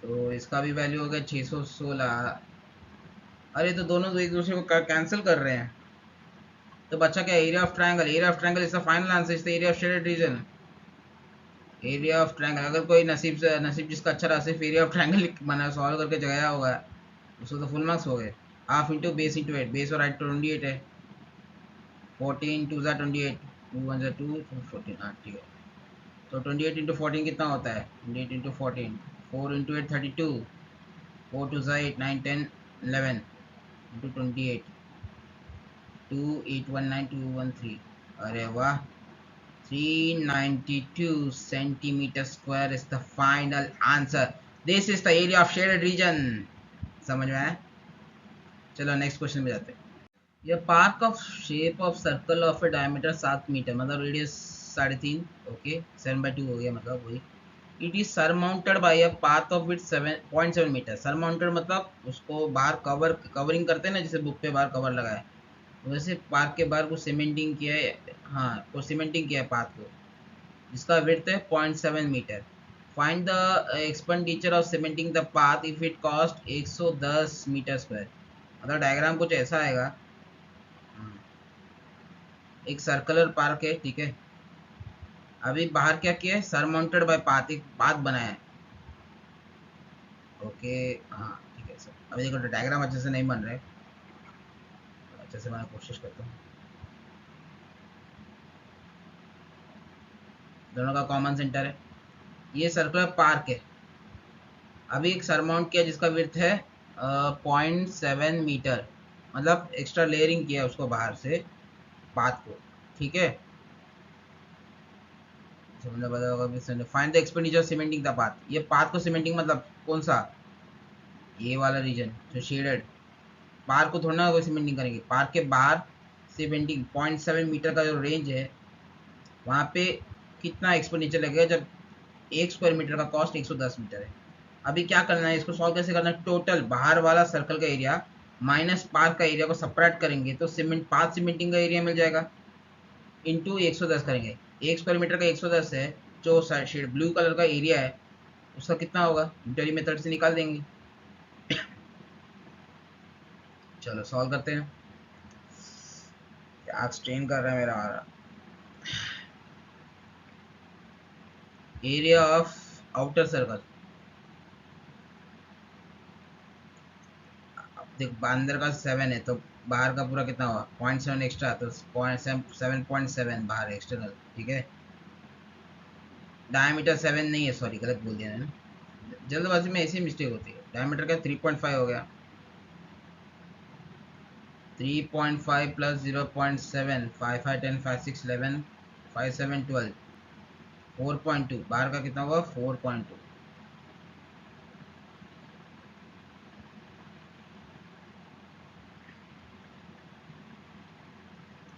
तो इसका भी वैल्यू हो गया 616। अरे तो दोनों एक दूसरे को कैंसिल कर रहे हैं, तो बच्चा क्या, area of triangle, area of triangle is the final answer, is the area of shaded region. Area of triangle, अगर कोई नसीब जिसका अच्छा रहा सिर्फ एरिया ऑफ ट्रायंगल बना सॉल्व करके जगाया होगा, उसको तो फुल मार्क्स हो गए। Half into base into 8, base और हाइट 28 है, 14 2 ज़ा 28, 2 1 ज़ा 2, 14, हाँ ठीक है। तो 28 इंटू 14 कितना होता है, 28 इंटू 14, 4 इंटू 8 32, 4 2 ज़ा 8, 9 10 11 इंटू 28, 2819213, अरे वाह, 392 centimeter square is the final answer. This is the area of shaded region. समझ में आया? चलो नेक्स्ट क्वेश्चन में जाते हैं। ये park of shape of circle of a diameter 7 metre, मतलब रेडियस 3.5, ओके 7/2 हो गया, मतलब वही। It is surmounted by a path of with 7.7 metre. Surmounted मतलब उसको बाहर कवरिंग करते हैं ना, जैसे बुक पे बाहर कवर लगा है, वैसे पार्क के बाहर कुछ सीमेंटिंग किया है, हाँ कुछ सीमेंटिंग किया है पाथ को, जिसका विड्थ है 0.7 metre. Find the expenditure of cementing the path if it cost 110 metre square. मतलब डायग्राम कुछ ऐसा आएगा, एक सर्कुलर पार्क है, ठीक है, अभी बाहर क्या किया है, सरमाउंटेड बाय पाथ, एक पाथ बनाया है, ओके हाँ ठीक है सर। अभी देखो डायग्राम अच्छे से नहीं बन रहे, अच्छे से मैं कोशिश करता हूँ। दोनों का कॉमन सेंटर है, ये सर्कुलर पार्क है, अभी एक सरमाउंट किया जिसका विड्थ है 0.7 मीटर, मतलब एक्स्ट्रा लेयरिंग किया उसको बाहर से पाथ को, ठीक है। Find the expenditure cementing the path, ये पाथ को सीमेंटिंग मतलब कौन सा, ये वाला रीजन जो शेडेड, पार्क को थोड़ा ना कोई सीमेंटिंग करेंगे, पार्क के बाहर सीमेंटिंग 0.7 मीटर का जो रेंज है, वहाँ पे कितना एक्सपेंडिचर लगेगा, जब 1 स्क्वायर मीटर का कॉस्ट 110 मीटर है। अभी क्या करना है, इसको सॉल्व कैसे करना है, टोटल बाहर वाला सर्कल का एरिया माइनस पार्क का एरिया को सेपरेट करेंगे तो पाथ सीमेंटिंग का एरिया मिल जाएगा, इंटू 110 करेंगे, 1 स्क्वायर मीटर का 110 है, जो शेड ब्लू कलर का एरिया है उसका कितना होगा, इंटरी मेथड से निकाल देंगे। चलो सॉल्व करते हैं, क्या स्ट्रेन कर रहा है मेरा आ रहा। एरिया ऑफ आउटर सर्कल, देख अंदर का 7 है तो बाहर का पूरा कितना हुआ 0.7 एक्स्ट्रा, तो 7.7 बाहर एक्सटर्नल, ठीक है। डायमीटर 7 नहीं है, सॉरी गलत बोल दिया मैंने, जल्दबाजी में ऐसी मिस्टेक होती है। डायमीटर का 3.5 हो गया, 3.5 प्लस 0.7, 5 5 10 5 6 11 5 7 12, 4.2, बाहर का कितना हुआ 4.2।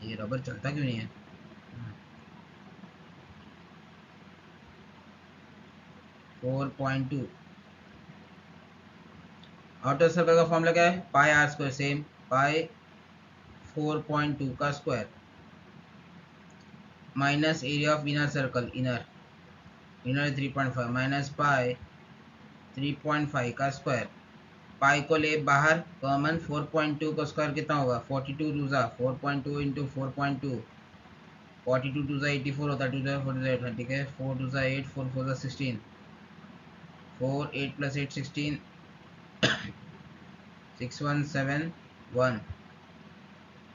ये रबर चलता क्यों नहीं है, 4.2। आउटर सर्कल का फॉर्मूला क्या है, पाई आर स्क्वायर, सेम पाई 4.2 का square minus area of inner circle, inner 3.5 minus pi 3.5 का स्क्वायर, पाई को ले बाहर कॉमन, 4.2 का स्क्वायर कितना होगा 42 टू ज़ा 4.2 इंटू 4.2, 42 टू ज़ा 84 होता है, 2 ज़ा 48, ठीक है, 4 टू ज़ा 8, 4 4 ज़ा 16, 4 8 प्लस 8 16, 6171,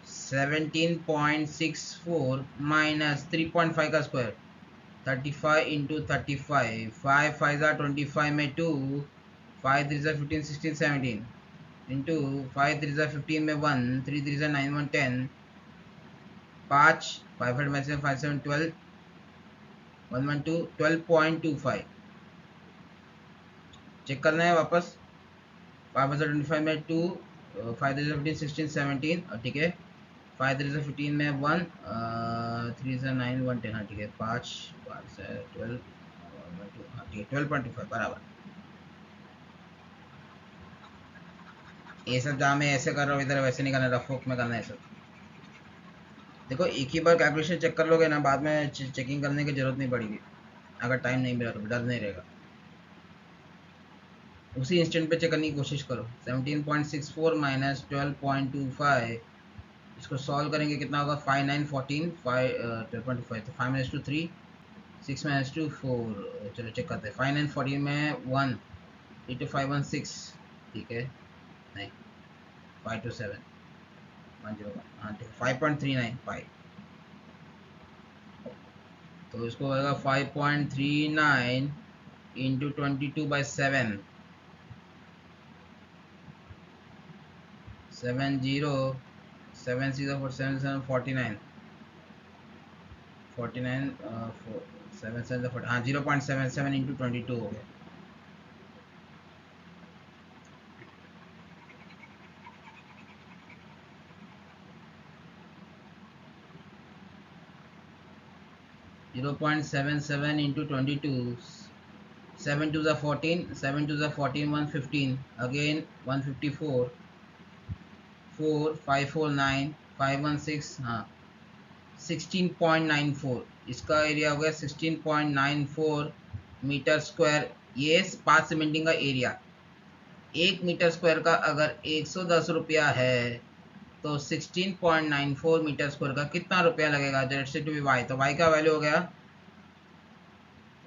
17.64 माइनस 3.5 का स्क्वायर 35 इंटू 35, 5 5 ज़ा 25 में 2, 5 3 ज़ा 15 16 17 इंटू 5 3 ज़ा 15 में 1, 3 3 ज़ा 9 1 10, 5 5 में से 5 7 12, 1 1 2, 12.25 चेक करना है वापस, 5 ज़ा 25 में 2, 5 3 ज़ा 15 16 17, ठीक है, 5 3 ज़ा 15 में 1, 3 ज़ा 9 1 10, हाँ ठीक है, 5 5 से 12, हाँ ठीक है 12.25 बराबर। ये सब जहाँ मैं ऐसे कर रहा हूँ इधर वैसे नहीं करना, रफ वर्क में करना है सब। देखो एक ही बार कैलकुलेशन चेक कर लोगे ना, बाद में चेकिंग करने की जरूरत नहीं पड़ेगी। अगर टाइम नहीं मिला तो डर नहीं रहेगा, उसी इंस्टेंट पे चेक करने की कोशिश करो। 17.64 माइनस 12.25, इसको सॉल्व करेंगे कितना होगा? 5 9 14 5 12.25, तो 5 माइनस टू 3, 6 माइनस टू 4। चलो चेक करते हैं। 5 9 14 में 1, 3 2 5 1 6, ठीक है, नहीं 5 2 7 1 0 1, हाँ ठीक है 5.395, तो इसको होगा 5.39 इंटू 22/7, 70 7 6 4 7 7 49, 49 7 7 40, हाँ 0.77 इंटू 22 हो गया। Zero point seven seven into 22, 7 2 14, 7 2 14 115, again 154, 4 5 4 9 5 1 6, हाँ 16.94, इसका एरिया हो गया 16.94 मीटर स्क्वायर। ये स्पात सीमेंटिंग का एरिया, 1 मीटर स्क्वायर का अगर 110 रुपया है, तो 16.94 मीटर स्क्वायर का कितना रुपया लगेगा? जैसे टू बी वाई, तो वाई का वैल्यू हो गया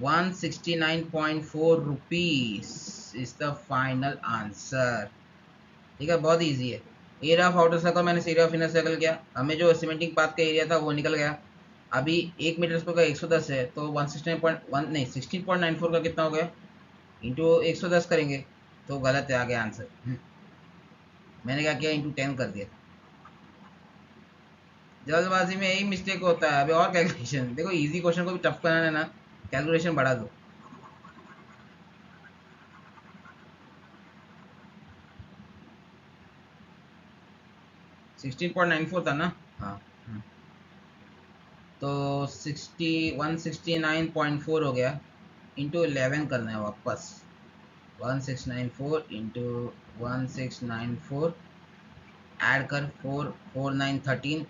169.4 rupees is the final answer. ठीक है, बहुत इजी है। एरिया ऑफ आउटर सर्कल मैंने एरिया ऑफ इनर सर्कल किया, हमें जो सीमेंटिंग पाथ का एरिया था वो निकल गया। अभी 1 मीटर स्क्वायर का 110 है, तो 169.1 नहीं 16.94 का कितना हो गया? इंटू 110 करेंगे, तो गलत है, आ गया आंसर। मैंने क्या किया? इंटू 10 कर दिया। जल्दबाजी में यही मिस्टेक होता है। अभी और कैलकुलेशन देखो, इजी क्वेश्चन को भी टफ बनाना है ना, कैलकुलेशन बढ़ा दो। 16.94 था ना? हाँ। तो 169.4 हो गया, इंटू 11 करना है वापस। 1694 इंटू 1694, ऐड कर 4 4 9 13,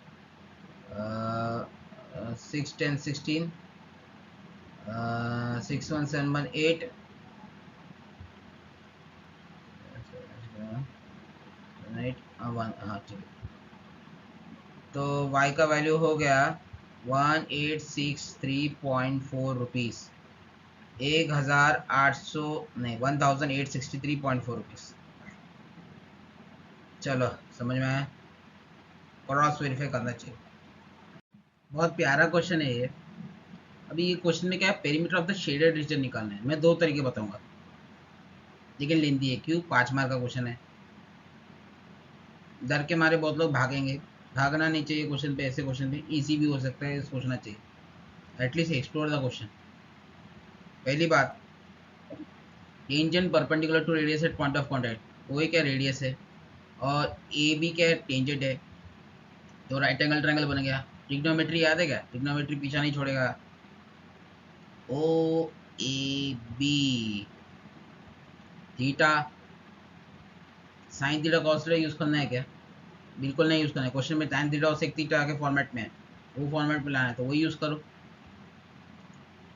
6 10 16, 6 1 7 1 8, हाँ ठीक है। तो y का वैल्यू हो गया 1863.4 रुपीज़, 1800 नहीं 1863.4 रुपीज़। चलो समझ में आया, क्रॉस वेरीफाई करना चाहिए। बहुत प्यारा क्वेश्चन है ये। अभी ये क्वेश्चन में क्या है, perimeter of the shaded region निकालना है। मैं दो तरीके बताऊंगा, लेकिन लेंदी है, क्यों? 5 मार्क का क्वेश्चन है। डर के मारे बहुत लोग भागेंगे, भागना नहीं चाहिए क्वेश्चन पे। ऐसे क्वेश्चन पे इजी भी हो सकता है, सोचना चाहिए, एटलीस्ट एक्सप्लोर द क्वेश्चन। पहली बात, tangent perpendicular to radius at point of contact, वो क्या रेडियस है, और ए बी क्या टेंजेंट है, तो राइट एंगल ट्रायंगल बन गया। ट्रिग्नोमेट्री याद है क्या? ट्रिग्नोमेट्री पीछा नहीं छोड़ेगा। O A B, theta sine theta cos theta use करना है क्या? बिल्कुल नहीं यूज करना है। क्वेश्चन में tan थीटा और sec थीटा के फॉर्मेट में है, वो फॉर्मेट में लाना है, तो वही यूज करो।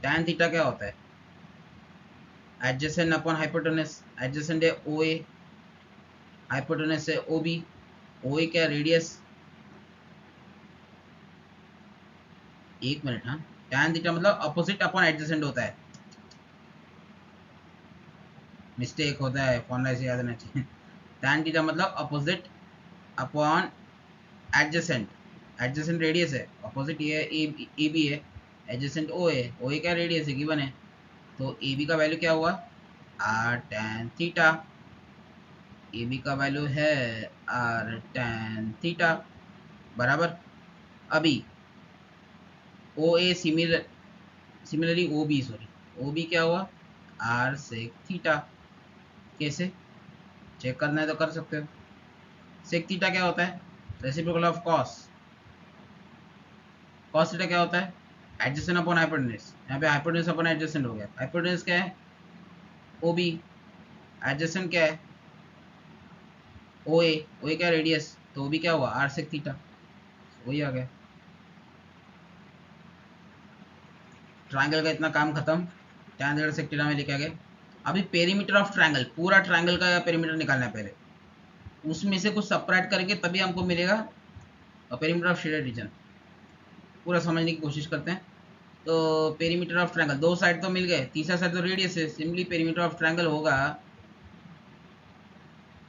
tan थीटा क्या होता है? एडजेसेंट अपॉन हाइपोटेनस, एडजेसेंट है ओ ए, हाइपोटेनस है ओ बी। ओ ए क्या रेडियस, 1 मिनट, हाँ tan थीटा मतलब अपोजिट अपॉन एडजेसेंट होता है। मिस्टेक होता है, फॉर्मूला से याद रहना चाहिए। tan थीटा मतलब opposite upon adjacent, adjacent radius है, अपोजिट ये ए बी है, एडजेसेंट ओ है, ओ ए क्या रेडियस है, गिवन है। तो ए बी का वैल्यू क्या हुआ? R tan theta. A B का वैल्यू है आर tan थीटा, बराबर। अभी O A similarly O B, sorry O B क्या हुआ? R sec theta. कैसे चेक करना है तो कर सकते हो। सेक थीटा क्या होता है? Reciprocal of cos. Cos theta क्या होता है? Adjacent upon hypotenuse. यहाँ पे हाइपोटेनस अपॉन एडजेसेंट हो गया। हाइपोटेनस क्या है? O B. एडजेसेंट क्या है? ओ ए। ओ ए क्या रेडियस, तो ओ बी क्या हुआ? आर सेक थीटा, वही आ गया। ट्रायंगल का इतना काम खत्म, tan थीटा sec थीटा में लेके आ गए। अभी पेरीमीटर ऑफ ट्रायंगल, पूरा ट्रायंगल का पेरीमीटर निकालना है पहले, उसमें से कुछ सबट्रैक्ट करेंगे तभी हमको मिलेगा पेरीमीटर ऑफ शेडेड रीजन। पूरा समझने की कोशिश करते हैं। तो पेरीमीटर ऑफ ट्रायंगल, दो साइड तो मिल गए, तीसरा साइड तो रेडियस है, सिंपली पेरीमीटर ऑफ ट्रायंगल होगा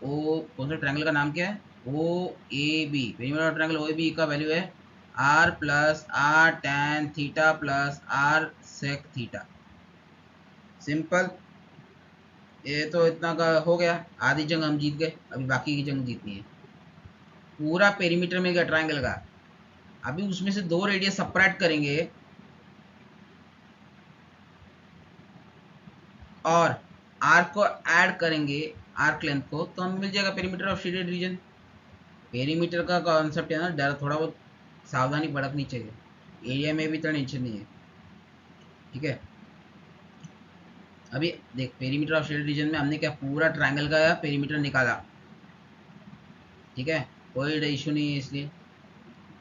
ओ, कौन सा ट्रायंगल का नाम क्या है, O A B. Perimeter of triangle O A B का वैल्यू है R plus are tan theta plus are sec theta. Simple, ये तो इतना का हो गया, आधी जंग हम जीत गए, अभी बाकी की जंग जीतनी है। पूरा पेरीमीटर मिल गया ट्रायंगल का। अभी उसमें से दो रेडियस सबट्रैक्ट करेंगे और आर्क को ऐड करेंगे, आर्क लेंथ को, तो हमें मिल जाएगा perimeter of shaded region. Perimeter का कॉन्सेप्ट है ना, डर थोड़ा बहुत सावधानी बरतनी चाहिए, एरिया में भी इतना टेंशन नहीं है, ठीक है। अभी देख, पेरीमीटर ऑफ शेडेड रीजन में हमने क्या, पूरा ट्रायंगल का पेरीमीटर निकाला, ठीक है, कोई इशू नहीं है। इसलिए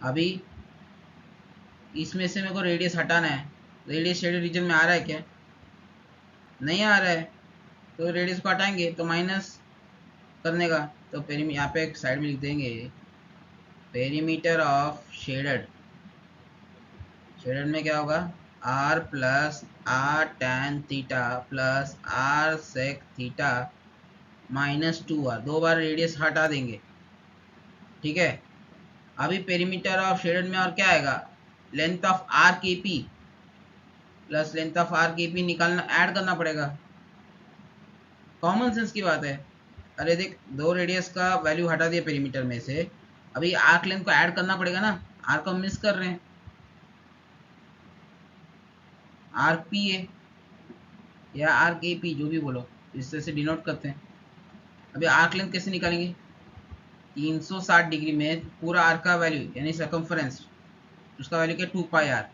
अभी इसमें से मेरे को रेडियस हटाना है। रेडियस शेडेड रीजन में आ रहा है क्या, नहीं आ रहा है, तो रेडियस को हटाएंगे तो माइनस करने का, तो पेरीमीटर यहाँ पे एक साइड में लिख देंगे, पेरीमीटर ऑफ शेडेड, शेडेड में क्या होगा, r plus are tan theta plus are sec theta minus 2r, दो बार रेडियस हटा देंगे, ठीक है। अभी पेरीमीटर ऑफ शेडेड में और क्या आएगा, length of R K P plus length of R K P निकालना, ऐड करना पड़ेगा, कॉमन सेंस की बात है। अरे देख, दो रेडियस का वैल्यू हटा दिया पेरीमीटर में से, अभी आर्क लेंथ को ऐड करना पड़ेगा ना, आर्क को हम मिस कर रहे हैं, आर्क पी है या आर्क ए पी, जो भी बोलो, इस तरह से डिनोट करते हैं। अभी आर्क लेंथ कैसे निकालेंगे, 360 डिग्री में पूरा आर्क का वैल्यू यानी सर्कमफरेंस, उसका वैल्यू क्या, 2 पाई आर।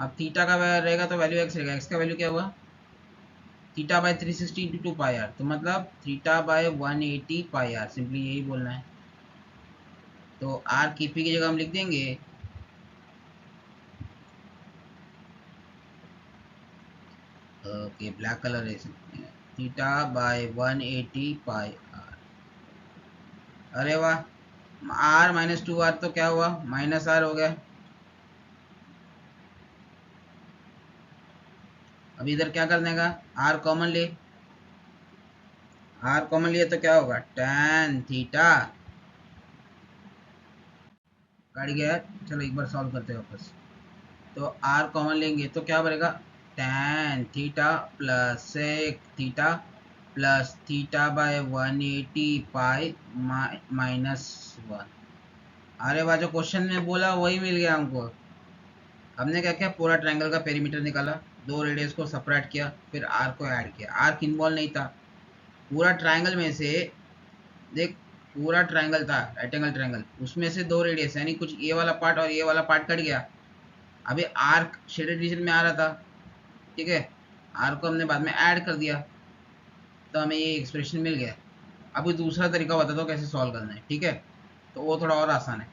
अब थीटा का रहेगा तो वैल्यू एक्स रहेगा, एक्स का वैल्यू क्या हुआ, theta by 360 into 2 pi are, तो मतलब theta by 180 pi r, simply यही बोलना है। तो आर की पी की जगह हम लिख देंगे ओके, ब्लैक कलर है, थीटा बाय 180 पाई आर। अरे वाह, आर माइनस 2 आर तो क्या हुआ, माइनस आर हो गया। अब इधर क्या करने का, आर कॉमन ले, आर कॉमन लिए तो क्या होगा, टैन थीटा, कट गया। चलो एक बार सॉल्व करते हैं वापस। तो आर कॉमन लेंगे तो क्या बनेगा, tan theta plus sec theta plus theta by 180 pi minus 1। अरे वाह, जो क्वेश्चन में बोला वही मिल गया हमको। हमने क्या किया, पूरा ट्रायंगल का पेरीमीटर निकाला, दो रेडियस को सेपरेट किया, फिर आर को ऐड किया, आर्क इन्वॉल्व नहीं था। पूरा ट्रायंगल में से देख, पूरा ट्रायंगल था, राइट एंगल ट्रायंगल, उसमें से दो रेडियस यानी कुछ ये वाला पार्ट और ये वाला पार्ट कट गया। अभी आर्क शेडेड रीजन में आ रहा था, ठीक है, आर्क को हमने बाद में ऐड कर दिया, तो हमें ये एक्सप्रेशन मिल गया। अभी दूसरा तरीका बताता हूँ कैसे सॉल्व करना है, ठीक है, तो वो थोड़ा और आसान है।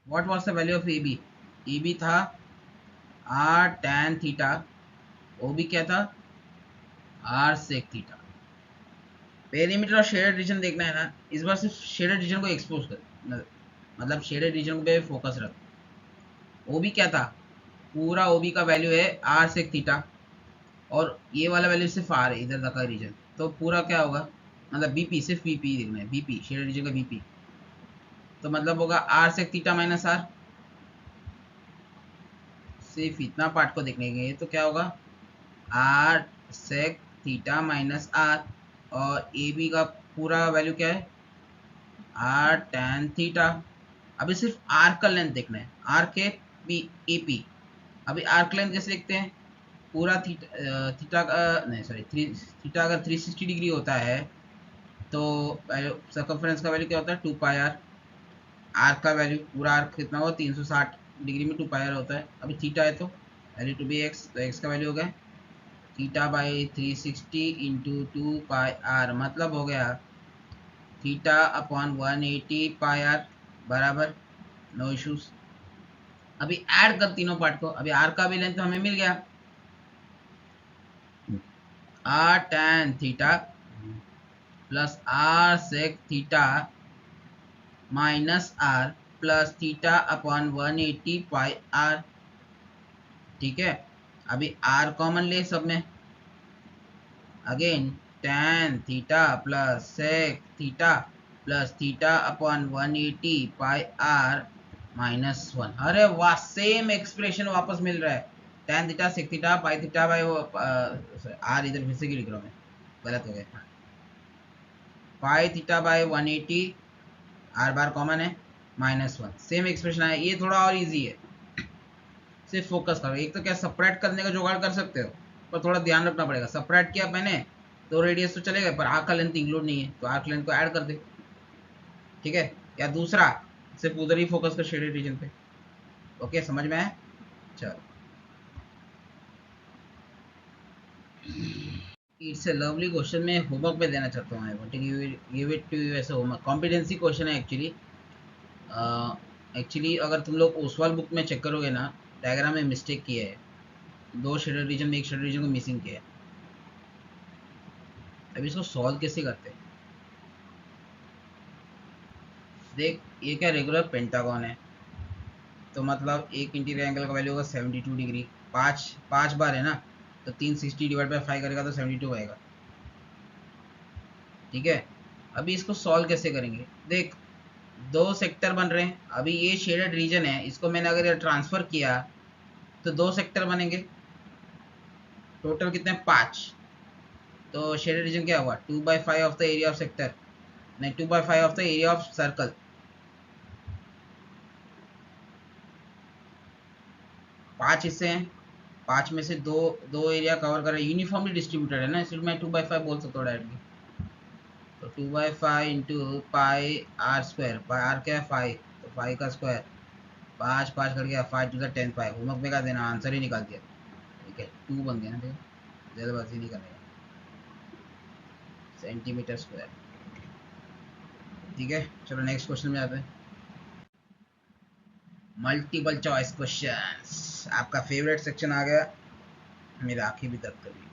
What was the value of A B, A B था R tan theta, O B क्या था, आर सेक थीटा। पेरीमीटर और शेडेड रीजन देखना है ना, इस बार सिर्फ शेडेड रीजन को एक्सपोज कर, मतलब शेडेड रीजन पे फोकस रख। ओ बी क्या था, पूरा ओ बी का वैल्यू है आर सेक थीटा, और ये वाला वैल्यू सिर्फ आर है, इधर तक का रीजन, तो पूरा क्या होगा, मतलब बीपी, सिर्फ बीपी देखना है, बीपी शेडेड रीजन का बीपी, तो मतलब होगा r sec theta minus r. सिर्फ इतना पार्ट को देखने के तो क्या होगा, r sec theta minus r, और ए बी का पूरा वैल्यू क्या है, आर टैन थीटा। अभी सिर्फ आर्क का लेंथ देखना है, are K P A P. अभी आर्क लेंथ कैसे लिखते हैं, पूरा थीटा, थीटा का नहीं सॉरी, थीटा अगर 360 डिग्री होता है तो सर्कमफ्रेंस का वैल्यू क्या होता है, 2 पाई आर। आर्क का वैल्यू, पूरा आर्क कितना होगा, 360 डिग्री में 2 पाई आर होता है। अभी थीटा है तो वैल्यू टू बी एक्स, तो एक्स का वैल्यू हो गया theta by 360 into 2 pi r, मतलब हो गया थीटा अपॉन 180 पाई आर बराबर नो इश्यूज। अभी ऐड कर तीनों पार्ट को, अभी आर का भी लेंथ हमें मिल गया, r tan theta plus are sec theta minus r plus theta upon 180 pi r. ठीक है, अभी आर कॉमन ले सब में, again tan theta plus sec theta plus theta upon 180 pi r minus 1। अरे वाह, सेम एक्सप्रेशन वापस मिल रहा है, tan theta sec theta pi theta by r, इधर फिर से क्यों लिख रहा हूँ मैं, गलत हो गया, pi theta by 180, R bar common है, माइनस 1, सेम एक्सप्रेशन आया। ये थोड़ा और इजी है, सिर्फ फोकस करो। एक तो क्या सपरेट करने का जुगाड़ कर सकते हो, पर थोड़ा ध्यान रखना पड़ेगा। सपरेट किया मैंने तो रेडियस तो चलेगा, पर आर्क का लेंथ इंक्लूड नहीं है, तो आर्क लेंथ को ऐड कर दे। ठीक है, या दूसरा सिर्फ उधर ही फोकस कर शेडेड रीजन पे। ओके, समझ में आया? चलो, इट्स ए लवली क्वेश्चन। मैं होमवर्क पे देना चाहता हूँ, I want to give it to you as a homework. Competency question है एक्चुअली। एक्चुअली अगर तुम लोग ओसवाल बुक में चेक करोगे ना, डायग्राम में मिस्टेक किया है, 2 शेडेड रीजन में 1 शेडेड रीजन को मिसिंग किया है। अभी इसको सॉल्व कैसे करते हैं, देख, ये क्या रेगुलर पेंटागन है, तो मतलब एक इंटीरियर एंगल का वैल्यू होगा 72 डिग्री, पाँच बार है ना, तो 360 डिवाइड बाई 5 करेगा तो 72 आएगा। ठीक है, अभी इसको सॉल्व कैसे करेंगे, देख, 2 सेक्टर बन रहे हैं। अभी ये शेडेड रीजन है, इसको मैंने अगर ट्रांसफर किया तो 2 सेक्टर बनेंगे, टोटल कितने, 5। तो शेडेड रीजन क्या हुआ, 2/5 of the area of sector, नहीं 2/5 of the area of circle. 5 हिस्से हैं, 5 में से दो दो एरिया कवर कर रहे हैं, यूनिफॉर्मली डिस्ट्रीब्यूटेड है ना, इसलिए मैं 2/5 बोल सकता हूँ डायरेक्टली। तो 2/5 into pi are square, pi r क्या है 5, तो 5 का स्क्वायर, 5 5 कर गया, 5 टू द 10 5। होमवर्क में क्या देना, आंसर ही निकाल दिया। ठीक है, 2 बन गया ना, देखो जल्दबाजी नहीं करेगा, सेंटीमीटर स्क्वायर। ठीक है, चलो नेक्स्ट क्वेश्चन में आते हैं। मल्टीपल चॉइस क्वेश्चंस, आपका फेवरेट सेक्शन आ गया, मेरी आंखें भी दर्द कर रही है।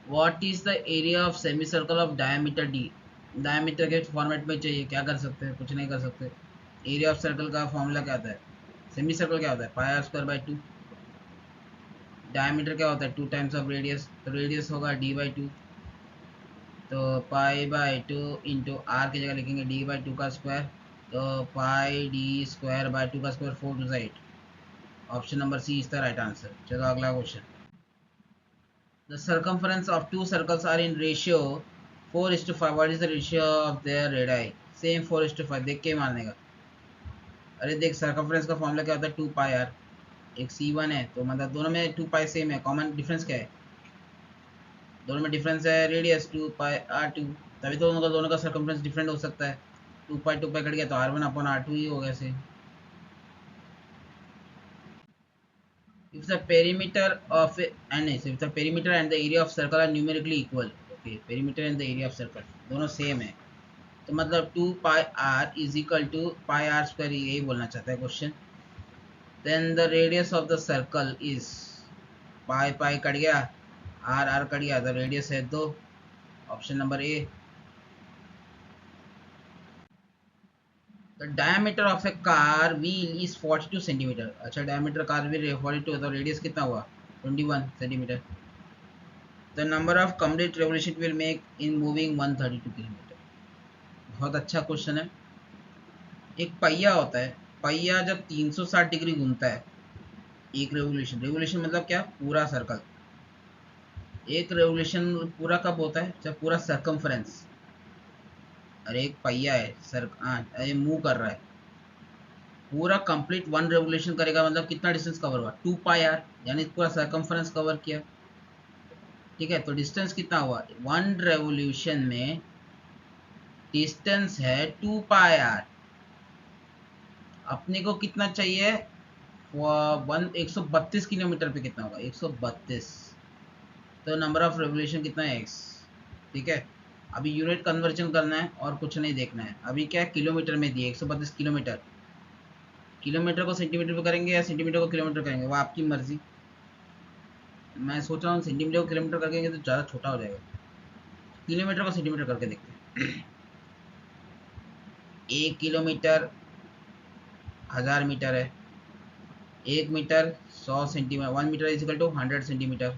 What is the area of semi circle of diameter D. Diameter के फॉर्मेट में चाहिए, क्या कर सकते हैं, कुछ नहीं कर सकते। एरिया ऑफ सर्कल का फॉर्मूला क्या होता है, सेमी सर्कल क्या होता है, pi are square by 2। Diameter क्या होता है, 2 टाइम्स ऑफ रेडियस, तो रेडियस होगा d/2, तो पाई बाई 2 इंटू आर की जगह लिखेंगे d/2 का स्क्वायर, तो पाई डी स्क्वायर बाई 2 का square 4 to 8। Option number C is the right answer. चलो अगला question. The circumference of two circles are in ratio 4:5. What is the ratio of their radii? Same 4:5। देख के मारने का। अरे देख, सर्कमफ्रेंस का फॉर्मूला क्या होता है, 2πr। एक C1 है, तो मतलब दोनों में 2π सेम है। कॉमन डिफरेंस क्या है, दोनों में डिफरेंस है रेडियस 2πr2, तभी तो दोनों का सर्कमफ्रेंस डिफरेंट हो सकता है। 2π कट गया तो R1/R2 ही हो गया से। If the perimeter of if the perimeter and the area of circle are numerically equal, okay, perimeter and the area of circle दोनों सेम है, तो मतलब 2πr is equal to pi are square, यही बोलना चाहता है question. Then the radius of the circle is, pi pi cut गया, are are cut गया, तो रेडियस है 2। Option number A. The diameter of a car wheel is 42 centimetre. अच्छा, diameter car wheel 42, तो रेडियस कितना हुआ, 21 centimetre. The number of complete revolution will make in moving 132 kilometre. बहुत अच्छा क्वेश्चन है। एक पहिया होता है, पहिया जब 360 डिग्री घूमता है, एक रेवोल्यूशन, रेवोल्यूशन मतलब क्या, पूरा सर्कल। एक रेवोल्यूशन पूरा कब होता है, जब पूरा सर्कमफ्रेंस, अरे एक पहिया है सर, ये मूव कर रहा है, पूरा कंप्लीट 1 रेवोल्यूशन करेगा, मतलब कितना डिस्टेंस कवर हुआ, 2πr, यानी पूरा सर्कमफ्रेंस कवर किया। ठीक है, तो डिस्टेंस कितना हुआ, 1 रेवोल्यूशन में डिस्टेंस है 2πr। अपने को कितना चाहिए, 132 किलोमीटर पे कितना होगा, 132, तो नंबर ऑफ रेवोल्यूशन कितना है, x। ठीक है, अभी यूनिट कन्वर्जन करना है और कुछ नहीं देखना है। अभी क्या है, किलोमीटर में दिए 132 किलोमीटर, किलोमीटर को सेंटीमीटर पे करेंगे या सेंटीमीटर को किलोमीटर करेंगे, वो आपकी मर्जी। मैं सोच रहा हूँ सेंटीमीटर को किलोमीटर करेंगे तो ज़्यादा छोटा हो जाएगा, किलोमीटर को सेंटीमीटर करके देखते हैं। 1 किलोमीटर 1000 मीटर है, 1 metre 100 centimetre, 1 metre is equal to 100 centimetre.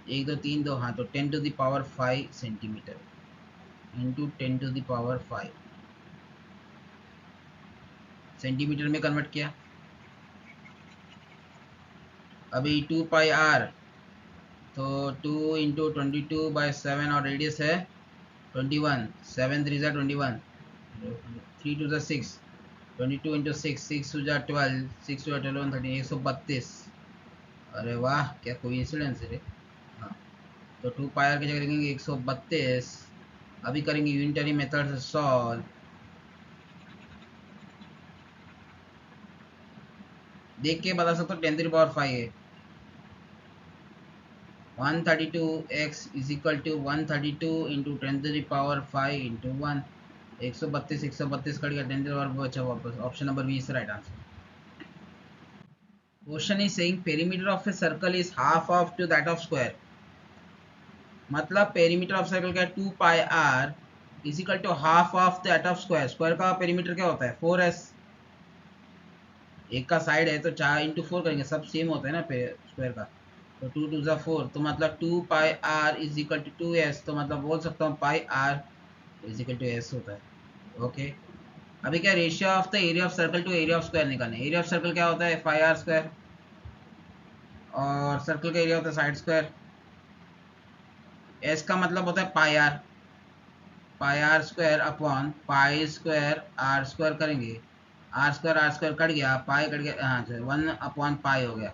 1 2 3 2, हाँ, तो 10 to the power 5 centimetre into 10 to the power 5 centimetre में कन्वर्ट किया। अभी 2 पाई आर, तो 2 इंटू 22/7 और रेडियस है 21, 7 3 21, 3 2 6, 22 इंटू 6, 6 2 12, 6 2 12 13, 132। अरे वाह, क्या कोइंसिडेंस है रे। हाँ, तो 2 पाई आर की जगह लिखेंगे 132। अभी करेंगे यूनिटरी मेथड से सॉल्व। देख के बता सकते हो 10 टू द पावर 5 है। 132x is equal to 132 into 10 to the power 5 into 1। 132 132 cut गया, 10 टू द पावर बचा वापस। Option number B is the right answer. Question is saying perimeter of a circle is half of to that of square. मतलब perimeter of circle क्या है, 2 pi R is equal to half of that of square. Square का perimeter क्या होता है, 4s। एक का side है तो 4 इंटू 4 करेंगे, सब सेम होता है ना स्क्वायर का। तो 2 2 ज़ा 4, तो मतलब 2 pi R is equal to 2s, तो मतलब बोल सकता हूँ pi R is equal to s होता है। ओके, अभी क्या, ratio of the area of circle to area of square निकालना है। एरिया ऑफ सर्कल क्या होता है, 5r स्क्वायर, और सर्कल का एरिया होता है साइड स्क्वायर। s का मतलब होता है pi are square upon pi square R square करेंगे। आर स्क्वायर कट गया, पाई कट गया, हाँ, 1 अपॉन पाई हो गया।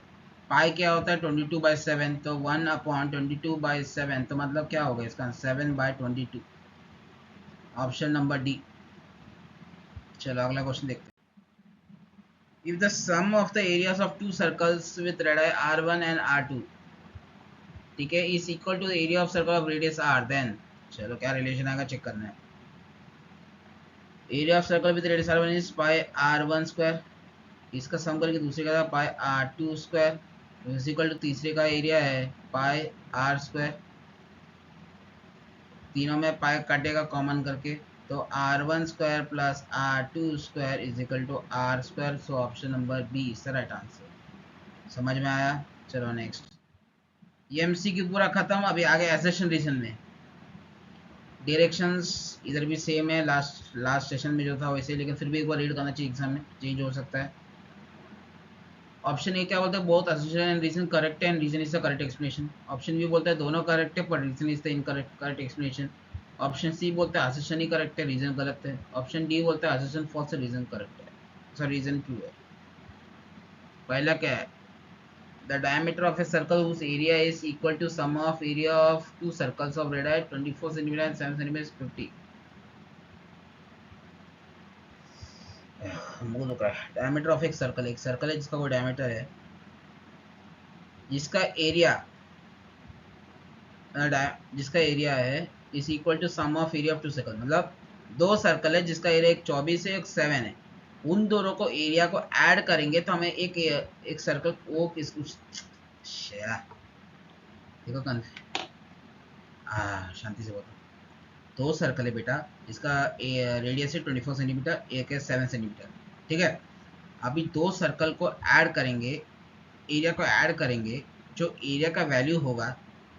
पाई क्या होता है 22/7, तो 1 अपॉन 22/7, तो मतलब क्या होगा इसका 7/22। Option number D. चलो अगला क्वेश्चन देखते हैं। If the sum of the areas of two circles with radius r1 and r2, ठीक है, is equal to the area of circle of radius r, then चलो क्या रिलेशन आएगा चेक करना है। Area of circle with radius r1 is pi r1 square, इसका sum करके दूसरे का pi r2 square is equal to तीसरे का एरिया है पाई r स्क्वायर। तीनों में पाई कटेगा कॉमन करके, तो r1 square plus r2 square is equal to r square. So option number B is the right answer. समझ में आया। चलो नेक्स्ट, ये एमसीक्यू पूरा खत्म। अभी आगे एसेशन रीजन में डायरेक्शंस इधर भी सेम है, लास्ट सेशन में जो था वैसे, लेकिन फिर भी एक बार रीड करना चाहिए, एग्जाम में चेंज हो सकता है। ऑप्शन ए क्या बोलता है, both association and reason correct है and reason is the correct explanation. Option B बोलता है दोनों करेक्ट है पर reason is the incorrect correct explanation. Option C बोलता है असोसिएशन ही करेक्ट है, रीजन गलत है। ऑप्शन डी बोलता है असोसिएशन फॉल्स है, रीजन करेक्ट है, सॉरी रीजन ट्रू है। पहला क्या है, the diameter of a circle whose area is equal to sum of area of two circles of radii 24 cm and 7 cm is 50। Diameter of एक circle है जिसका कोई डायमीटर है, जिसका एरिया है is equal to sum of area of two circle. मतलब दो circle है जिसका एरिया एक 24 है एक 7 है, उन दोनों को एरिया को ऐड करेंगे तो हमें एक सर्कल वो किस देखो शांति से बोलो। दो सर्कल है बेटा, इसका रेडियस है 24 सेंटीमीटर, एक है 7 सेंटीमीटर, ठीक है। अभी दो सर्कल को ऐड करेंगे, एरिया को ऐड करेंगे, जो एरिया का वैल्यू होगा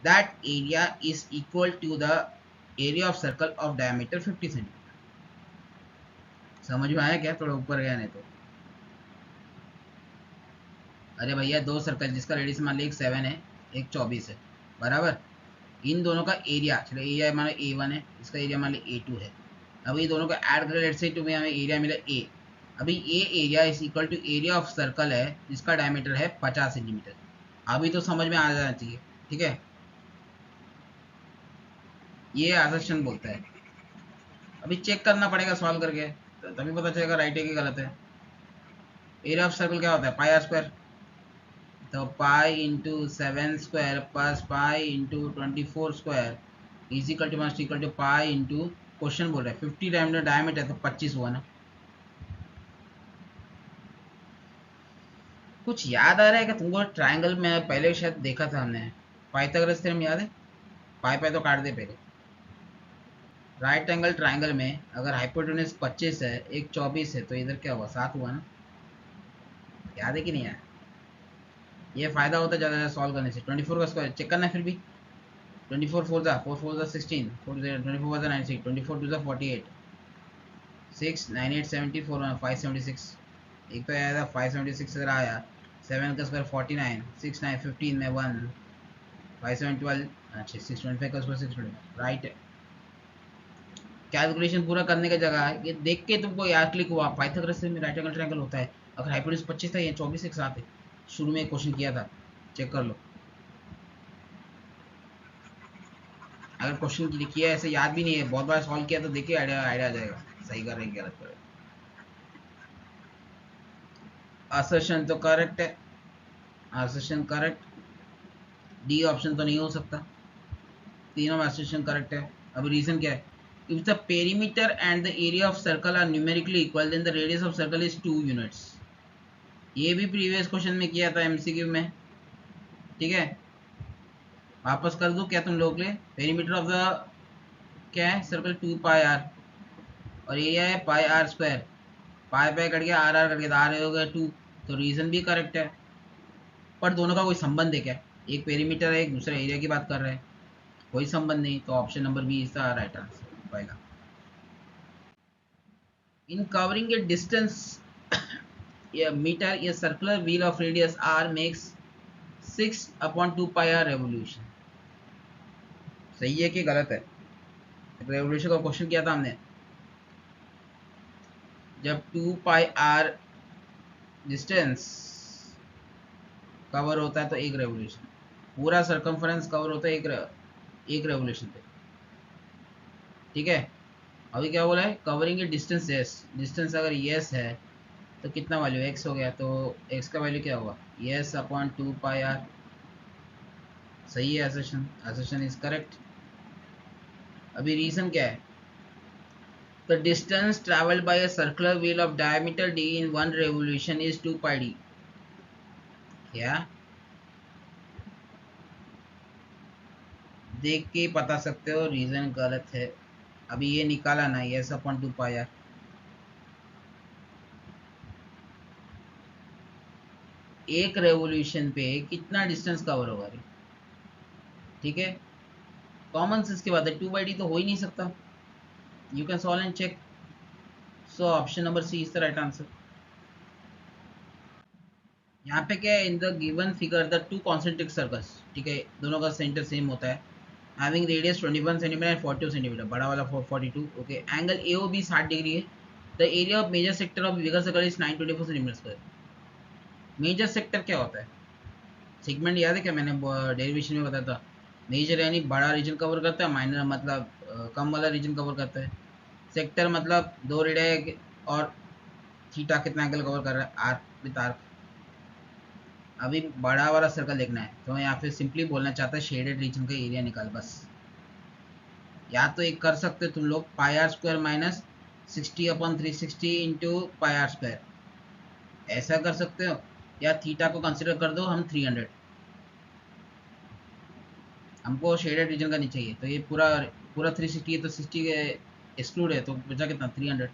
that area is equal to the area of circle of diameter 50 centimetre. समझ में आया क्या, थोड़ा ऊपर गया नहीं तो। अरे भैया दो सर्कल जिसका रेडियस मान ली एक 7 है एक 24 है, बराबर। इन दोनों का एरिया, चलो एरिया मान लो A1 है, इसका एरिया मान लो A2 है। अब ये दोनों का ऐड करें, लेट्स से तुम्हें हमें एरिया मिला A। अभी ये area is equal to area of circle है जिसका डायमीटर है 50 सेंटीमीटर। अभी तो समझ में आ जाना चाहिए, ठीक है। ये असर्शन बोलता है। अभी चेक करना पड़ेगा सॉल्व करके, तो तभी पता चलेगा राइट है कि गलत है। एरिया ऑफ सर्कल क्या होता है, पाई आर स्क्वायर, तो pi into 7 square plus pi into 24 square is equal to pi into, question बोल रहा है 50 डायमीटर तो 25 हुआ ना। कुछ याद आ रहा है कि तुमको? ट्रायंगल में पहले शायद देखा था हमने, पाइथागोरस थ्योरम याद है? पाई पाई तो काट दे पहले। राइट एंगल ट्रायंगल में अगर हाइपोटेन्यूज 25 है, एक 24 है, तो इधर क्या हुआ? 7 हुआ ना? याद है कि नहीं यार? ये फायदा होता है ज़्यादा सॉल्व करने से। 24 का स्क्वायर चेक करना है फिर भी। 24 4 जा 4 4 जा 16, 4 24 जा 96, 24 2 जा 48, 6 9 8 74 576। एक तो आया था 576 अगर आया। 7 का स्क्वायर 49, 6 9 15 में 1, 5 7 12, अच्छा 625 का स्क्वायर 620 राइट है। कैलकुलेशन पूरा करने का जगह ये देख के तुमको याद क्लिक हुआ, पाइथागोरस में राइट एंगल ट्रायंगल होता है। अगर हाइपोटेन्यूज 25 था, ये 24 एक साथ है। शुरू में एक क्वेश्चन किया था, चेक कर लो। अगर क्वेश्चन किया है ऐसे याद भी नहीं है, बहुत बार सॉल्व किया तो देखिए आइडिया आइडिया आ जाएगा सही कर रहे हैं गलत कर रहे हैं। असर्शन तो करेक्ट है, असर्शन करेक्ट। डी ऑप्शन तो नहीं हो सकता, तीनों में असर्शन करेक्ट है। अब रीजन क्या है? If the perimeter and the area of circle are numerically equal then the radius of circle is 2 units. ये भी प्रीवियस क्वेश्चन में किया था एमसीक्यू में, ठीक है। वापस कर दूं क्या तुम लोग के लिए? पेरीमीटर ऑफ द क्या है सर्कल 2 पाई आर, और एरिया है pi are square. Pi pi cut गया, आर आर कट गया, आर हो गया 2। तो रीजन भी करेक्ट है, पर दोनों का कोई संबंध है क्या? एक पेरीमीटर है, एक दूसरा एरिया की बात कर रहे हैं, कोई संबंध नहीं। तो option number B is the right answer पहला। In covering a distance a meter a circular wheel of radius r makes 6/2 pi r revolution। सही है कि गलत है? रेवोल्यूशन का क्वेश्चन किया था हमने, जब 2 पाई आर डिस्टेंस कवर होता है तो एक रेवोल्यूशन, पूरा सरकमफरेंस कवर होता है एक रेवोल्यूशन पे, ठीक है। अभी क्या बोला है? Covering a distance yes, distance अगर यस है तो कितना वैल्यू एक्स हो गया, तो एक्स का वैल्यू क्या होगा? Yes upon 2 pi r. सही है असर्शन, असर्शन इज करेक्ट। अभी रीजन क्या है? The distance travelled by a circular wheel of diameter d in one revolution is 2 pi d। क्या देख के बता सकते हो रीजन गलत है? अभी ये निकाला ना, यस अपॉन 2 पाई आर। एक रेवोल्यूशन पे कितना डिस्टेंस कवर होगा रे? ठीक है, कॉमन सेंस की बात है, 2 बाई डी तो हो ही नहीं सकता। You can solve and check. So option number C is the right answer. यहाँ पे क्या है? In the given figure the two concentric circles, ठीक है, दोनों का सेंटर सेम होता है, having radius 21 centimetre and 42 centimetre, बड़ा वाला 42, okay. Angle A O B 60 degree है। The area of major sector of bigger circle is 924 centimetre square. Major sector क्या होता है? सेगमेंट याद है क्या? मैंने डेरिवेशन में बताया था। मेजर यानी बड़ा रीजन कवर करता है, माइनर मतलब कम वाला रीजन कवर करता है। सेक्टर मतलब दो रेडिया और थीटा कितना एंगल कवर कर रहा है, आर्क विद आर्क। अभी बड़ा वाला सर्कल देखना है तो मैं यहाँ पे सिंपली बोलना चाहता है शेडेड रीजन का एरिया निकाल बस। या तो एक कर सकते हो तुम लोग, pi are square minus 60/360 into pi are square, ऐसा कर सकते हो। या थीटा को कंसिडर कर दो हम 300, हमको शेडेड रीजन का नहीं चाहिए, तो ये पूरा पूरा 360 है तो 60 एक्सक्लूड है, तो बचा कितना? 300।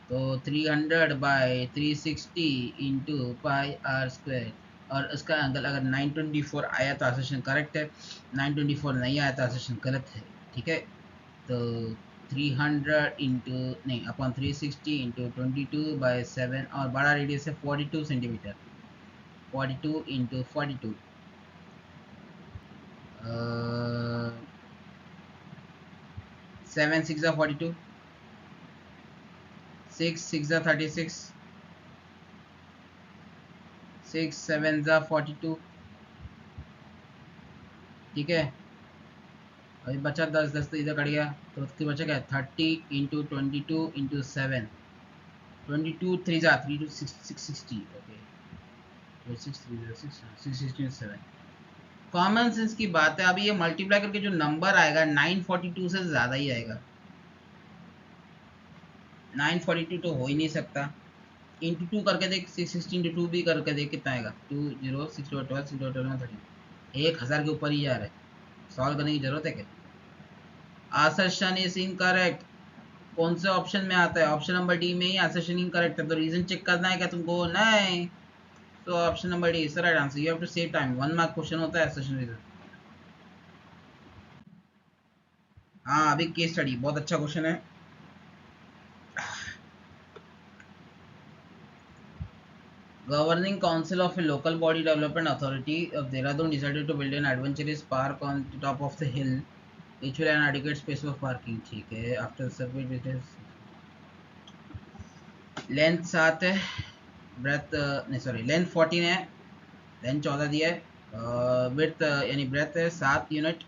तो 300/360 इंटू पाई आर स्क्वायर, और उसका एंगल अगर 924 आया तो असर्शन करेक्ट है, 924 नहीं आया तो असर्शन गलत है, ठीक है। तो 300 इंटू नहीं अपॉन 360 इंटू 22/7, और बड़ा रेडियस है 42 सेंटीमीटर, 42 इंटू 42, 7 6 42, 6 6 36, 6 7 42, ठीक है। अभी बचा 10 10 तो इधर कट गया, तो उसकी बचा क्या? 30 into 22 into 7, 22 3 3 to 660, okay, 6 3 6 6 7। Common sense की बात है, अभी ये मल्टीप्लाई करके जो नंबर आएगा 942 से ज़्यादा ही आएगा। 942 तो हो ही नहीं सकता, इंटू टू करके देख, 660 इंटू टू भी करके देख कितना आएगा, 2 0 6 12 12 6 12 13, 1000 के ऊपर ही जा रहा है, सॉल्व करने की जरूरत है क्या? Assertion is incorrect. कौन से ऑप्शन में आता है? ऑप्शन नंबर डी में ही असर्शन इनकरेक्ट है, तो रीजन चेक करना है क्या तुमको? नहीं। तो option number D is the right answer. You have to save time, 1 mark question होता है असर्शन रीजन। हाँ अभी केस स्टडी बहुत अच्छा क्वेश्चन है। Governing Council of a local body development authority of Dehradun decided to build an adventurous park on the top of the hill, which will an adequate space for parking. ठीक है, after the survey details, length 7 है, breath नहीं sorry length 14 है, length 14 दिया है, breath यानी breath है 7 unit,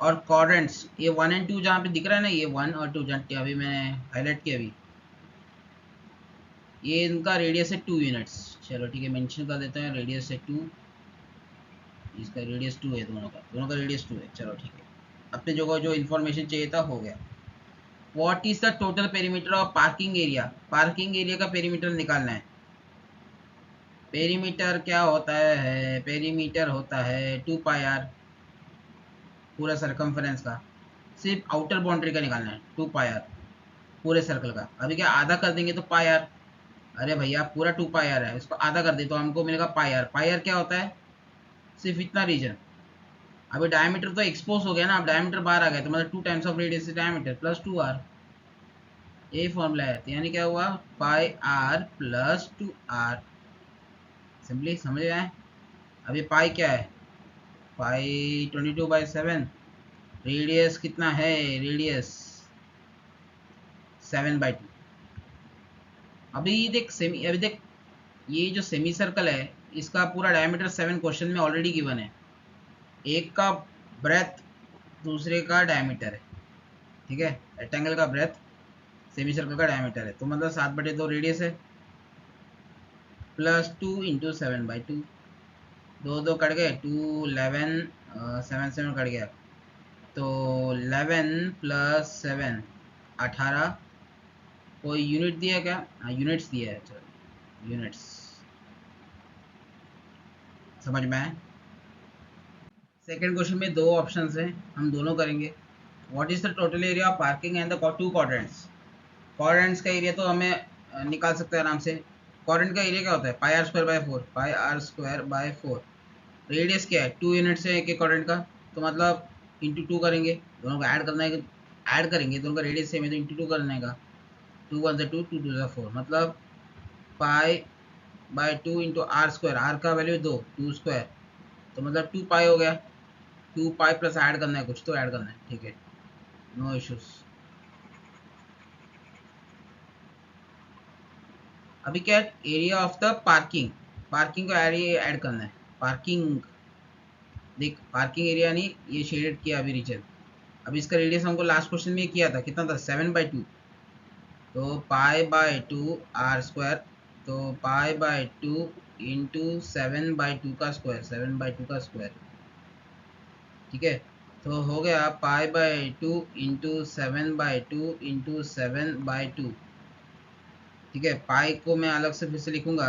और क्वाड्रेंट्स ये 1 एंड 2 जहाँ पे दिख रहा है ना, ये 1 और 2 जहाँ अभी मैंने हाईलाइट किया, अभी ये इनका रेडियस है 2 यूनिट्स। चलो ठीक है, मेंशन कर देते हैं रेडियस है 2, इसका रेडियस 2 है, दोनों का रेडियस 2 है। चलो ठीक है, अपने जो इन्फॉर्मेशन चाहिए था हो गया। What is the total perimeter of parking area? Parking area का पेरीमीटर निकालना है। पेरीमीटर क्या होता है? पेरीमीटर होता है 2 पाई आर, पूरा सरकमफेरेंस का, सिर्फ आउटर बाउंड्री का निकालना है, 2 पाई आर पूरे सर्कल का। अभी क्या आधा कर देंगे तो पाई आर, अरे भैया पूरा 2 पाई आर है, इसको आधा कर दे तो हमको मिलेगा पाई आर। पाई आर क्या होता है? सिर्फ इतना रीजन। अभी डायमीटर तो एक्सपोज हो गया ना, अब डायमीटर बाहर आ गया, तो मतलब 2 times of radius diameter plus 2 r, ये फॉर्मूला है। तो यानी क्या हुआ, pi r plus 2 r, simply समझ आए। अभी पाई क्या है? पाई 22/7, रेडियस कितना है? रेडियस 7/2। अभी देख, ये जो सेमी सर्कल है इसका पूरा डायमीटर 7 क्वेश्चन में ऑलरेडी गिवन है, एक का ब्रेथ दूसरे का डायमीटर है, ठीक है, रेक्टेंगल का ब्रेथ सेमी सर्कल का डायमीटर है, तो मतलब 7/2 रेडियस है, प्लस 2 इंटू 7/2, दो दो कट गए, 2 11, 7 7 कट गया, तो 11 प्लस 7 18। कोई यूनिट दिया क्या? हाँ यूनिट्स दिया है, चलो यूनिट्स समझ में आए। सेकेंड क्वेश्चन में दो ऑप्शंस हैं, हम दोनों करेंगे। What is the total area of parking and the 2 quadrants? Quadrants का एरिया तो हमें निकाल सकते हैं आराम से। क्वाड्रेंट का एरिया क्या होता है? Pi are square by 4, pi are square by 4। Radius क्या है? 2 यूनिट्स है एक एक क्वाड्रेंट का, तो मतलब इंटू 2 करेंगे, दोनों को ऐड करना है, ऐड करेंगे, दोनों का रेडियस सेम है तो इंटू 2 करने का, 2 1 2 2 2 4, मतलब pi by 2 into r square, r का वैल्यू 2 स्क्वायर, तो मतलब 2 पाई हो गया, 2 पाई प्लस ऐड करना है, कुछ तो ऐड करना है, ठीक है, नो इश्यूज। अभी क्या है? Area of the parking, parking को एरिया ऐड करना है। पार्किंग देख, पार्किंग एरिया नहीं, ये शेडेड किया अभी रीजन। अभी इसका रेडियस हमको लास्ट क्वेश्चन में किया था, कितना था? 7/2, तो पाई बाय 2 आर स्क्वायर, तो पाई बाय 2 इंटू 7/2 का स्क्वायर, 7/2 का स्क्वायर, ठीक है, तो हो गया पाई बाय 2 इंटू 7/2 इंटू 7/2, ठीक है। पाई को मैं अलग से फिर से लिखूंगा,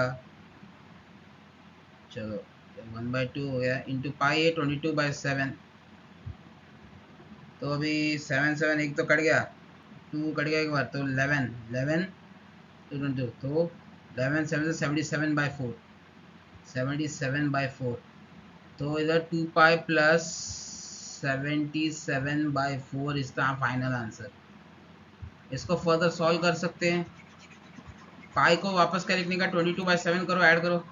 चलो 1/2 हो गया, इंटू पाई है 22/7, तो अभी 7 7 एक तो कट गया, 2 कट गया एक बार, तो 11 11 2 22, तो 11 7 77/4, 77/4, तो इधर 2 पाई प्लस 77/4 इसका फाइनल आंसर। इसको फर्दर सॉल्व कर सकते हैं। पाई को वापस क्या लिखने का? 22/7 करो, ऐड करो,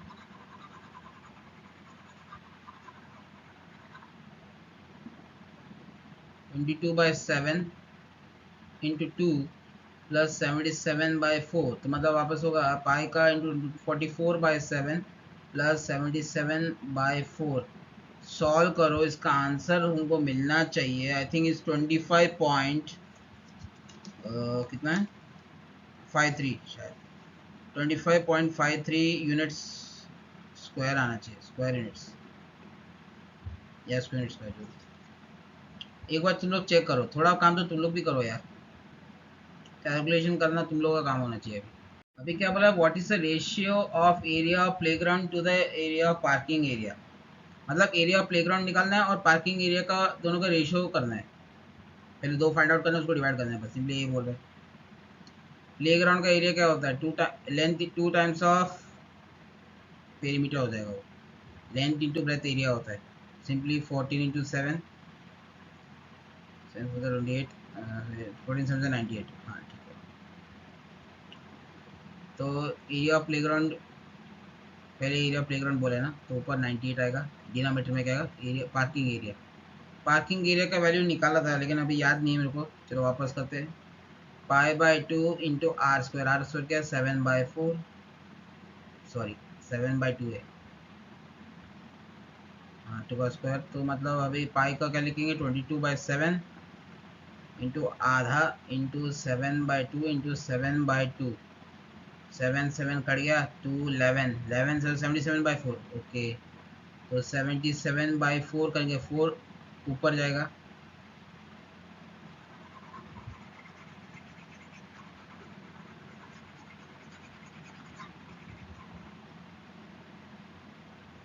22/7 इंटू 2 प्लस 77/4, तो मतलब वापस होगा पाई का इंटू 44/7 प्लस 77/4। सॉल्व करो, इसका आंसर उनको मिलना चाहिए, आई थिंक इज 25 पॉइंट कितना है, 53 शायद, 25.53 यूनिट्स स्क्वायर आना चाहिए, स्क्वायर यूनिट्स या स्क्वायर यूनिट्स का। एक बार तुम लोग चेक करो, थोड़ा काम तो तुम लोग भी करो यार, कैलकुलेशन करना तुम लोग का काम होना चाहिए अभी। अभी क्या बोला, what is the ratio of area of playground to the area of parking area. मतलब एरिया ऑफ प्लेग्राउंड निकालना है और पार्किंग एरिया का दोनों का रेशियो करना है। पहले दो फाइंड आउट करना है, उसको डिवाइड करना है, बस सिंपली ये बोल रहे हैं। प्लेग्राउंड का एरिया क्या होता है, length two times of perimeter हो जाएगा वो। लेंथ इंटू ब्रेथ एरिया होता है, सिंपली 14 इंटू 7, 28, 14 7 98। हाँ ठीक है। तो एरिया ऑफ प्लेग्राउंड, पहले एरिया प्लेग्राउंड बोले ना, तो ऊपर 98 आएगा, डिनोमीटर में क्या आएगा, area parking area. Parking area का वैल्यू निकाला था लेकिन अभी याद नहीं है मेरे को, चलो वापस करते हैं। पाई/2 इंटू आर स्क्वायर, क्या 7/4, सॉरी 7/2 है। हाँ 2 का स्क्वायर, तो मतलब अभी पाई का क्या लिखेंगे, 22/7 इंटू आधा इंटू 7/2 इंटू 7/2, 7 7 कट गया, 2 11 11 77/4, ओके। तो 77/4 करेंगे, 4 ऊपर जाएगा,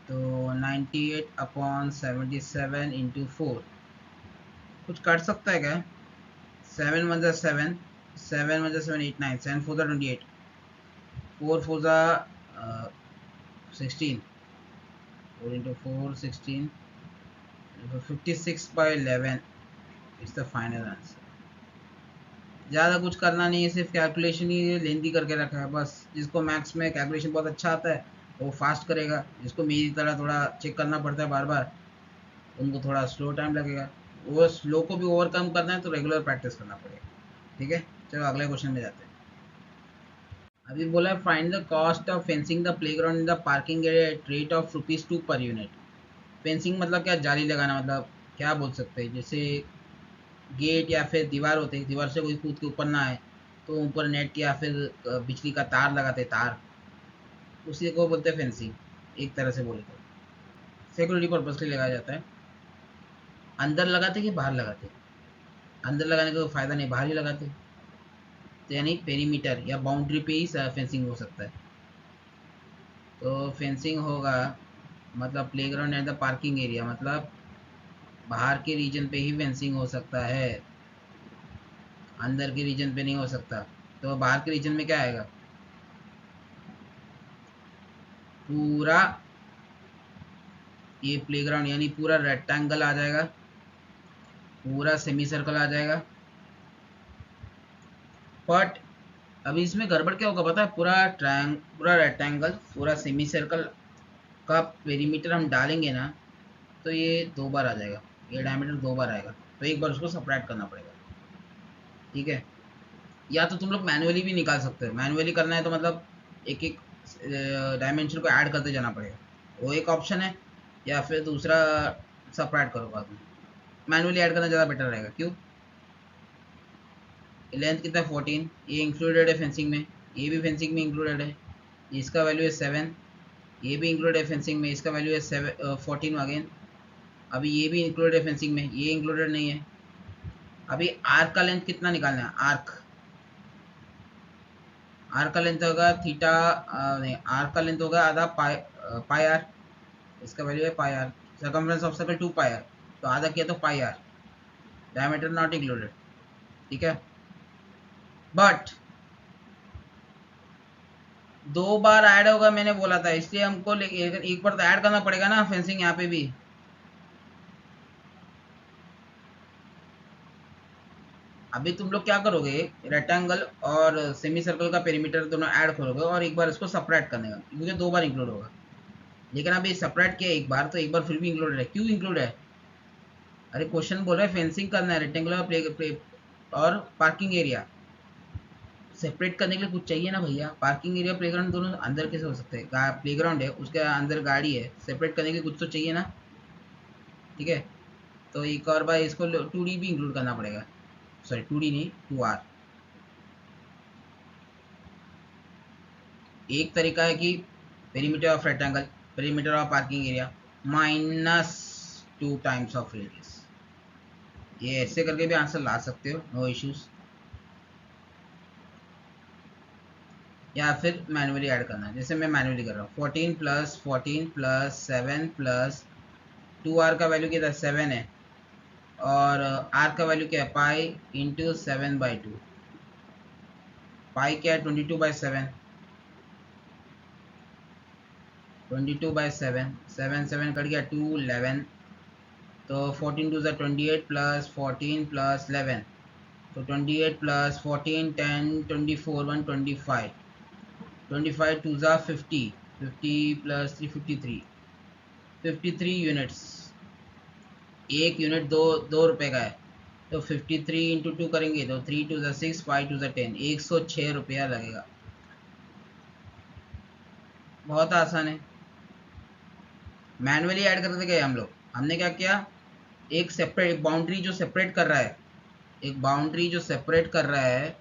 तो 98/77 इंटू 4। कुछ काट सकता है क्या, 7 1 7, 7 1 7 8 9, 7 4 28, 4 4 16, 4 into 4 16, 56/11 is the final answer. ज़्यादा कुछ करना नहीं है, सिर्फ कैलकुलेशन ही लेंदी करके रखा है बस। जिसको मैथ्स में कैलकुलेशन बहुत अच्छा आता है वो फास्ट करेगा, जिसको मेरी तरह थोड़ा चेक करना पड़ता है बार बार, उनको थोड़ा स्लो टाइम लगेगा। वो स्लो को भी ओवरकम करना है तो रेगुलर प्रैक्टिस करना पड़ेगा। ठीक है, चलो अगले क्वेश्चन में जाते हैं। अभी बोला है find the cost of fencing the playground in the parking area at rate of ₹2 per unit. Fencing मतलब क्या, जाली लगाना, मतलब क्या बोल सकते हैं, जैसे गेट या फिर दीवार होते हैं, दीवार से कोई कूद के ऊपर ना आए तो ऊपर नेट या फिर बिजली का तार लगाते, तार, उसी को बोलते हैं फेंसिंग एक तरह से बोले तो। सिक्योरिटी पर्पज के लिए लगाया जाता है। अंदर लगाते कि बाहर लगाते, अंदर लगाने का कोई फ़ायदा नहीं, बाहर ही लगाते, तो यानी पेरीमीटर या बाउंड्री पे ही फेंसिंग हो सकता है। तो फेंसिंग होगा मतलब playground and the parking area, मतलब बाहर के रीजन पे ही फेंसिंग हो सकता है, अंदर के रीजन पे नहीं हो सकता। तो बाहर के रीजन में क्या आएगा, पूरा ये प्लेग्राउंड यानी पूरा रेक्टेंगल आ जाएगा, पूरा सेमी सर्कल आ जाएगा। बट अभी इसमें गड़बड़ क्या होगा पता है, पूरा रेक्टेंगल पूरा सेमी सर्कल का पेरीमीटर हम डालेंगे ना, तो ये 2 बार आ जाएगा, ये डायमीटर 2 बार आएगा, तो एक बार उसको सब्ट्रैक्ट करना पड़ेगा। ठीक है, या तो तुम लोग मैनुअली भी निकाल सकते हो, मैनुअली करना है तो मतलब एक एक डायमेंशन को ऐड करते जाना पड़ेगा, वो एक ऑप्शन है। या फिर दूसरा, सब्ट्रैक्ट करो बाद में, मैनुअली ऐड करना ज़्यादा बेटर रहेगा। क्यों, लेंथ कितना है 14, ये इंक्लूडेड है फेंसिंग में, ये भी फेंसिंग में इंक्लूडेड है, इसका वैल्यू है 7, ये भी इंक्लूडेड है फेंसिंग में, इसका वैल्यू है 14 अगेन। अभी ये भी इंक्लूडेड है फेंसिंग में, ये इंक्लूडेड नहीं है। अभी आर्क का लेंथ कितना निकालना है, आर्क, आर्क का लेंथ होगा थीटा, नहीं, आर्क का लेंथ होगा आधा पाई आर, इसका वैल्यू है pi R, circumference of circle 2 pi are, तो आधा किया तो pi R, diameter not included. ठीक है, बट 2 बार ऐड होगा मैंने बोला था, इसलिए हमको एक बार तो ऐड करना पड़ेगा ना फेंसिंग यहाँ पे भी। अभी तुम लोग क्या करोगे, रेक्टेंगल और सेमी सर्कल का पेरीमीटर दोनों ऐड करोगे और एक बार इसको सेपरेट करने का, क्योंकि 2 बार इंक्लूड होगा। लेकिन अभी सेपरेट किया एक बार, तो एक बार फिर भी इंक्लूडेड है। क्यों इंक्लूड है, अरे क्वेश्चन बोल रहा है फेंसिंग करना है रेक्टेंगुलर प्ले और पार्किंग एरिया, सेपरेट करने के लिए कुछ चाहिए ना भैया। पार्किंग एरिया प्लेग्राउंड दोनों अंदर कैसे हो सकते हैं, प्लेग्राउंड है उसके अंदर गाड़ी है, सेपरेट करने के लिए कुछ तो चाहिए ना। ठीक है, तो एक और बार इसको 2D भी इंक्लूड करना पड़ेगा, सॉरी 2D नहीं, 2R। एक तरीका है कि perimeter of rectangle, perimeter of parking area -2 times of radius, ये ऐसे करके भी आंसर ला सकते हो, नो इश्यूज। या फिर मैनुअली ऐड करना है, जैसे मैं मैनुअली कर रहा हूँ। 14 प्लस 7 प्लस 2r का वैल्यू कितना 7 है, और r का वैल्यू क्या है पाई इंटू 7/2। पाई क्या है 22/7, 22/7, 7 7 कट गया 2 11, तो 14 2 28 प्लस 14 प्लस 11, तो 28 प्लस 14 10 24 125, 25 2 50, 50 प्लस 3 53, 53 यूनिट्स। एक यूनिट दो रुपए का है, तो 53 इंटू 2 करेंगे तो 3 2 6 5 2 10, 106 रुपया लगेगा। बहुत आसान है। मैनुअली ऐड करते गए हम लोग। हमने क्या किया, एक सेपरेट बाउंड्री जो सेपरेट कर रहा है, एक बाउंड्री जो सेपरेट कर रहा है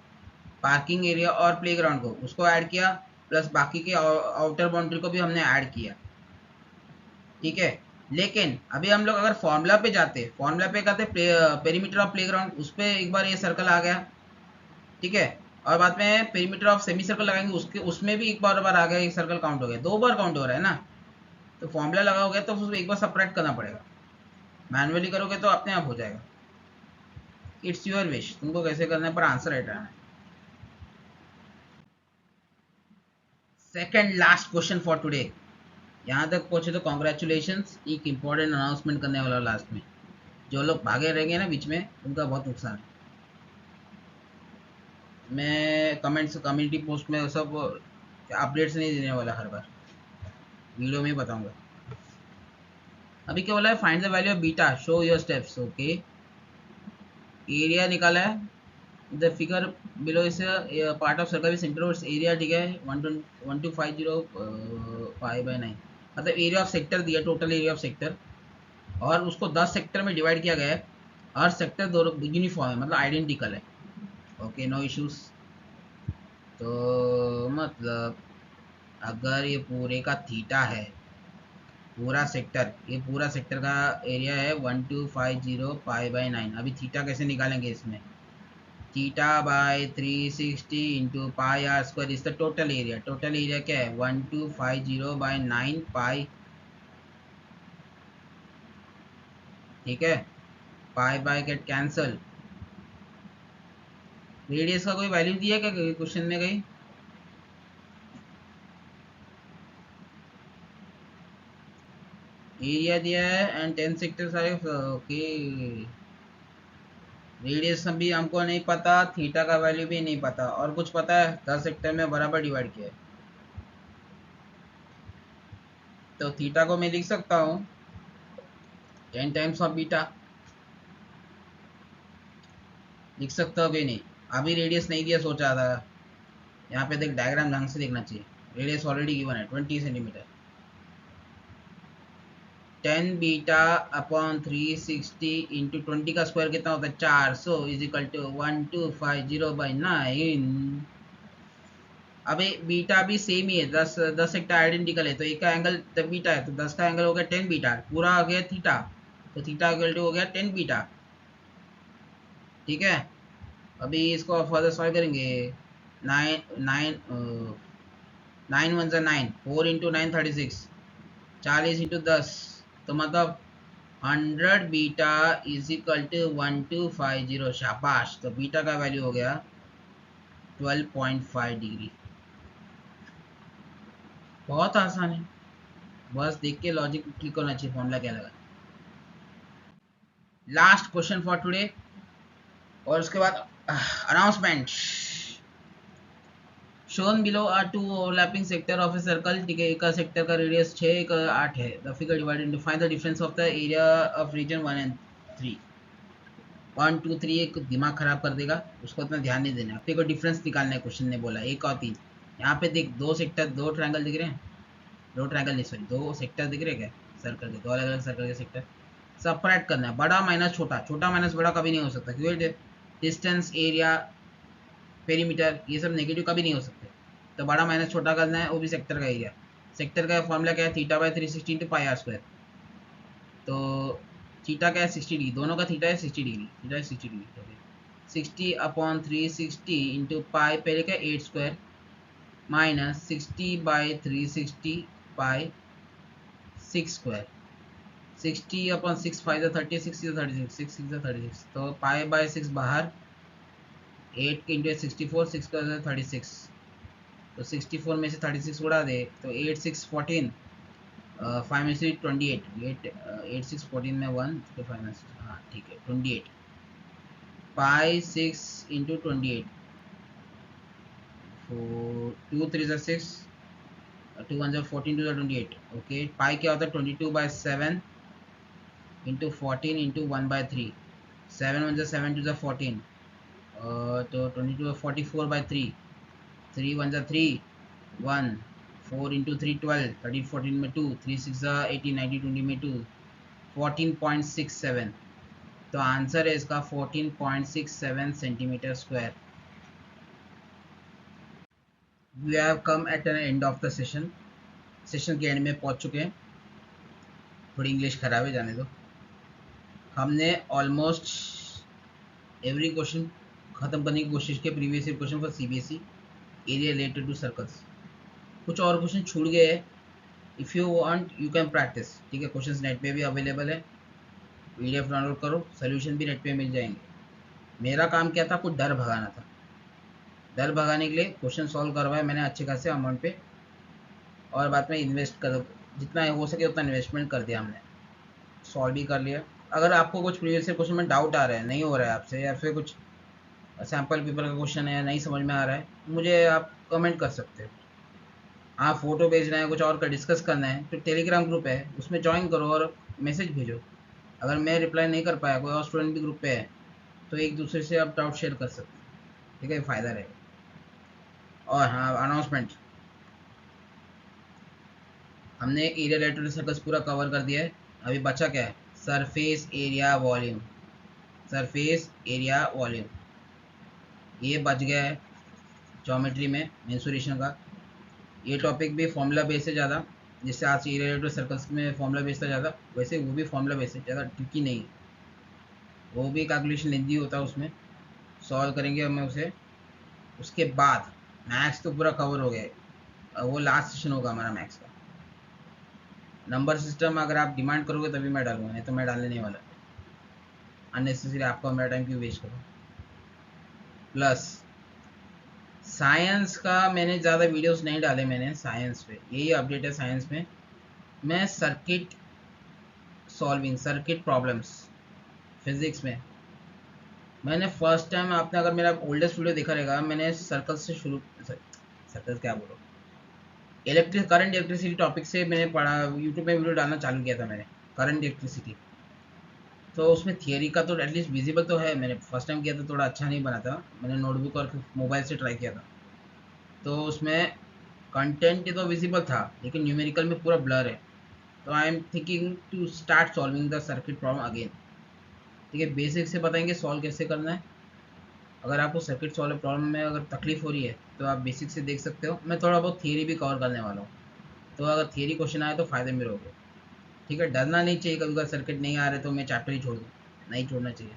पार्किंग एरिया और प्लेग्राउंड को, उसको ऐड किया, प्लस बाकी के आउटर बाउंड्री को भी हमने ऐड किया। ठीक है, लेकिन अभी हम लोग अगर फॉर्मूला पे जाते, फॉर्मूला पे करते पेरीमीटर ऑफ प्लेग्राउंड, उस पर एक बार ये सर्कल आ गया। ठीक है, और बाद में पेरीमीटर ऑफ सेमी सर्कल लगाएंगे, उसके उसमें भी एक बार आ गया, एक सर्कल काउंट हो गया, दो बार काउंट हो रहा है ना। तो फॉर्मूला लगाओगे तो उसको एक बार सपरेट करना पड़ेगा, मैनुअली करोगे तो अपने आप हो जाएगा। इट्स योर विश, तुमको कैसे करना है, पर आंसर राइट आना है। Second last question for today. यहाँ तक पहुंचे तो कॉन्ग्रेचुलेशन। एक इंपॉर्टेंट अनाउंसमेंट करने वाला लास्ट में, जो लोग भागे रहेंगे ना बीच में, उनका बहुत नुकसान है। मैं कमेंट्स कम्युनिटी पोस्ट में सब अपडेट्स नहीं देने वाला, हर बार वीडियो में ही बताऊंगा। अभी क्या बोला है, find the value of beta, show your steps. Okay, area निकाला है, the figure below is part of circle centre of area. ठीक है, 1250 5/9, मतलब एरिया ऑफ सेक्टर दिया, टोटल एरिया ऑफ सेक्टर, और उसको 10 सेक्टर में डिवाइड किया गया है। हर सेक्टर दो यूनिफॉर्म है, मतलब आइडेंटिकल है। Okay, no issues. तो मतलब अगर ये पूरे का थीटा है, पूरा सेक्टर, ये पूरा सेक्टर का एरिया है 1250 π/9। अभी थीटा कैसे निकालेंगे इसमें, theta by 360 into πr² is the total area. Total area क्या है 1250/9 पाई। ठीक है, pi by get cancel. Radius का कोई वैल्यू दिया क्या क्वेश्चन में कहीं, एरिया दिया है एंड 10 सेक्टर सारे। ओके, रेडियस भी हमको नहीं पता, थीटा का वैल्यू भी नहीं पता, और कुछ पता है 10 सेक्टर में बराबर डिवाइड किया है। तो थीटा को मैं लिख सकता हूँ 10 टाइम्स ऑफ बीटा, लिख सकता हो कि नहीं। अभी रेडियस नहीं दिया, सोचा था। यहाँ पे देख, डायग्राम ढंग से देखना चाहिए। रेडियस ऑलरेडी गिवन है 20 सेंटीमीटर। 10 बीटा अपॉन 360 इंटू 20 का स्क्वायर कितना होता है 400 इज इक्वल टू 1250/9। अभी बीटा भी सेम ही है, 10 एक आइडेंटिकल है, तो एक का एंगल बीटा है, तो 10 का एंगल हो गया 10 बीटा, पूरा हो गया थीटा, तो थीटा इक्वल टू हो गया 10 बीटा। ठीक है, अभी इसको फर्दर सॉल्व करेंगे। 9 4 इंटू 9 36, 40 इंटू 10, तो मतलब 100 बीटा इज इक्वल टू 1250। शाबाश, तो बीटा का वैल्यू हो गया 12.5 डिग्री। बहुत आसान है, बस देख के लॉजिक क्लिक होना चाहिए, फॉर्मूला क्या लगा। लास्ट क्वेश्चन फॉर टुडे, और उसके बाद announcement. Shown below are two overlapping sector of a circle. ठीक है, एक का सेक्टर का रेडियस 6, एक 8 है। The figure divided into find the difference of the area of region 1 and 3। 1 2 3 एक दिमाग खराब कर देगा, उसको इतना ध्यान नहीं देना। अपने को डिफरेंस निकालना है, क्वेश्चन ने बोला 1 और 3। यहाँ पे देख, दो सेक्टर, दो ट्रायंगल दिख रहे हैं, दो ट्रायंगल नहीं सॉरी, दो सेक्टर दिख रहे हैं क्या, सर्कल के, दो अलग अलग सर्कल के सेक्टर। सेपरेट करना है, बड़ा माइनस छोटा, छोटा माइनस बड़ा कभी नहीं हो सकता, क्योंकि डिस्टेंस, एरिया, पेरीमीटर, ये सब नेगेटिव कभी नहीं हो सकते। तो बड़ा माइनस छोटा करना है, वो भी सेक्टर का एरिया। सेक्टर का फॉर्मूला क्या है, थीटा बाय 360 इंटू πr²। तो थीटा क्या है 60 डिग्री, दोनों का थीटा है 60 डिग्री, थीटा है 60 डिग्री। 60 अपॉन 360 इंटू पाई, पहले क्या 8 स्क्वायर, माइनस 60/360 पाई 6 स्क्वायर। 60/6 5 36 36 6 6 36, तो पाई/6 बाहर, 8 इंटू 64, 6 का 36, तो 64 में से 36 उड़ा दे तो 8 6 14, 5 में से 28, 8 6 14 में 1 तो 5 में से, हाँ ठीक है 28 पाई 6 इंटू 28, 2 3 6, 2 1 14 2 28, ओके। पाई क्या होता है 22/7 इंटू 14 इंटू 1/3, 7 1 7 2 14, तो 22 44/3, 3 1 3 1, 4 इंटू 3 12, 13 14 में 2, 3 6 18 19 20 में 2, 14.67, तो आंसर है इसका 14.67 centimetre square. We have come at an end of the session. Session के एंड में पहुंच चुके हैं। थोड़ी इंग्लिश खराब है, जाने दो। हमने ऑलमोस्ट एवरी क्वेश्चन ख़त्म करने की कोशिश की, previous year question for CBSE area related to circles. कुछ और क्वेश्चन छूट गए हैं, if you want you can practice, ठीक है। क्वेश्चंस नेट पे भी अवेलेबल है, पीडीएफ डाउनलोड करो, सोल्यूशन भी नेट पे मिल जाएंगे। मेरा काम क्या था, कुछ डर भगाना था। डर भगाने के लिए क्वेश्चन सॉल्व करवाए मैंने अच्छे खासे अमाउंट पे, और बाद में इन्वेस्ट कर, जितना हो सके उतना इन्वेस्टमेंट कर दिया हमने, सॉल्व भी कर लिया। अगर आपको कुछ प्रीवियस ईयर क्वेश्चन में डाउट आ रहा है, नहीं हो रहा है आपसे, या फिर कुछ सैम्पल पेपर का क्वेश्चन है नहीं समझ में आ रहा है, मुझे आप कमेंट कर सकते हो। आप फोटो भेजना है, कुछ और का डिस्कस करना है, तो टेलीग्राम ग्रुप है, उसमें ज्वाइन करो और मैसेज भेजो। अगर मैं रिप्लाई नहीं कर पाया, कोई और स्टूडेंट भी ग्रुप पे है, तो एक दूसरे से आप डाउट शेयर कर सकते हैं, ठीक है, फ़ायदा रहेगा। और हाँ, अनाउंसमेंट, हमने एरिया रिलेटेड सर्कल्स पूरा कवर कर दिया है। अभी बचा क्या है, surface area volume, surface area volume ये बच गया है ज्योमेट्री में, मेंसुरेशन का। ये टॉपिक भी फॉर्मूला बेस है ज़्यादा, जिससे आज एरिया रिलेटेड सर्कल्स में फॉर्मूला बेस था ज़्यादा, वैसे वो भी फॉर्मूला बेस है, ज़्यादा ट्रिकी नहीं है। वो भी कैलकुलेशन लेंदी होता है, उसमें सॉल्व करेंगे हमें उसे। उसके बाद मैथ्स तो पूरा कवर हो गया है, वो लास्ट सेशन होगा हमारा मैथ्स का। नंबर सिस्टम अगर आप डिमांड करोगे तभी मैं डालूंगा, नहीं तो मैं डालने नहीं वाला। अननेसेसरी आपका मेरा टाइम क्यों वेस्ट करूँ। प्लस साइंस का मैंने ज़्यादा वीडियोस नहीं डाले, मैंने साइंस पे यही अपडेट है। साइंस में मैं circuit solving, circuit problems, physics में मैंने फर्स्ट टाइम, आपने अगर मेरा ओल्डेस्ट वीडियो देखा रहेगा, मैंने सर्कल से शुरू, सर्कल क्या बोलो, करंट इलेक्ट्रिसिटी टॉपिक से मैंने पढ़ा, यूट्यूब में वीडियो डालना चालू किया था मैंने, करंट इलेक्ट्रिसिटी। तो उसमें थियरी का तो एटलीस्ट विजिबल तो है। मैंने फर्स्ट टाइम किया था, थोड़ा अच्छा नहीं बना था, मैंने नोटबुक और मोबाइल से ट्राई किया था, तो उसमें कंटेंट तो विजिबल था लेकिन न्यूमेरिकल में पूरा ब्लर है। तो I am thinking to start solving the circuit problem again, ठीक है। बेसिक से बताएंगे सॉल्व कैसे करना है। अगर आपको सर्किट सॉल्व प्रॉब्लम में अगर तकलीफ हो रही है तो आप बेसिक से देख सकते हो। मैं थोड़ा बहुत थियरी भी कवर करने वाला हूँ, तो अगर थियरी क्वेश्चन आए तो फ़ायदे में रहोगे, ठीक है। डरना नहीं चाहिए, कभी कभी सर्किट नहीं आ रहे तो मैं चैप्टर ही छोड़ दूँ, नहीं छोड़ना चाहिए।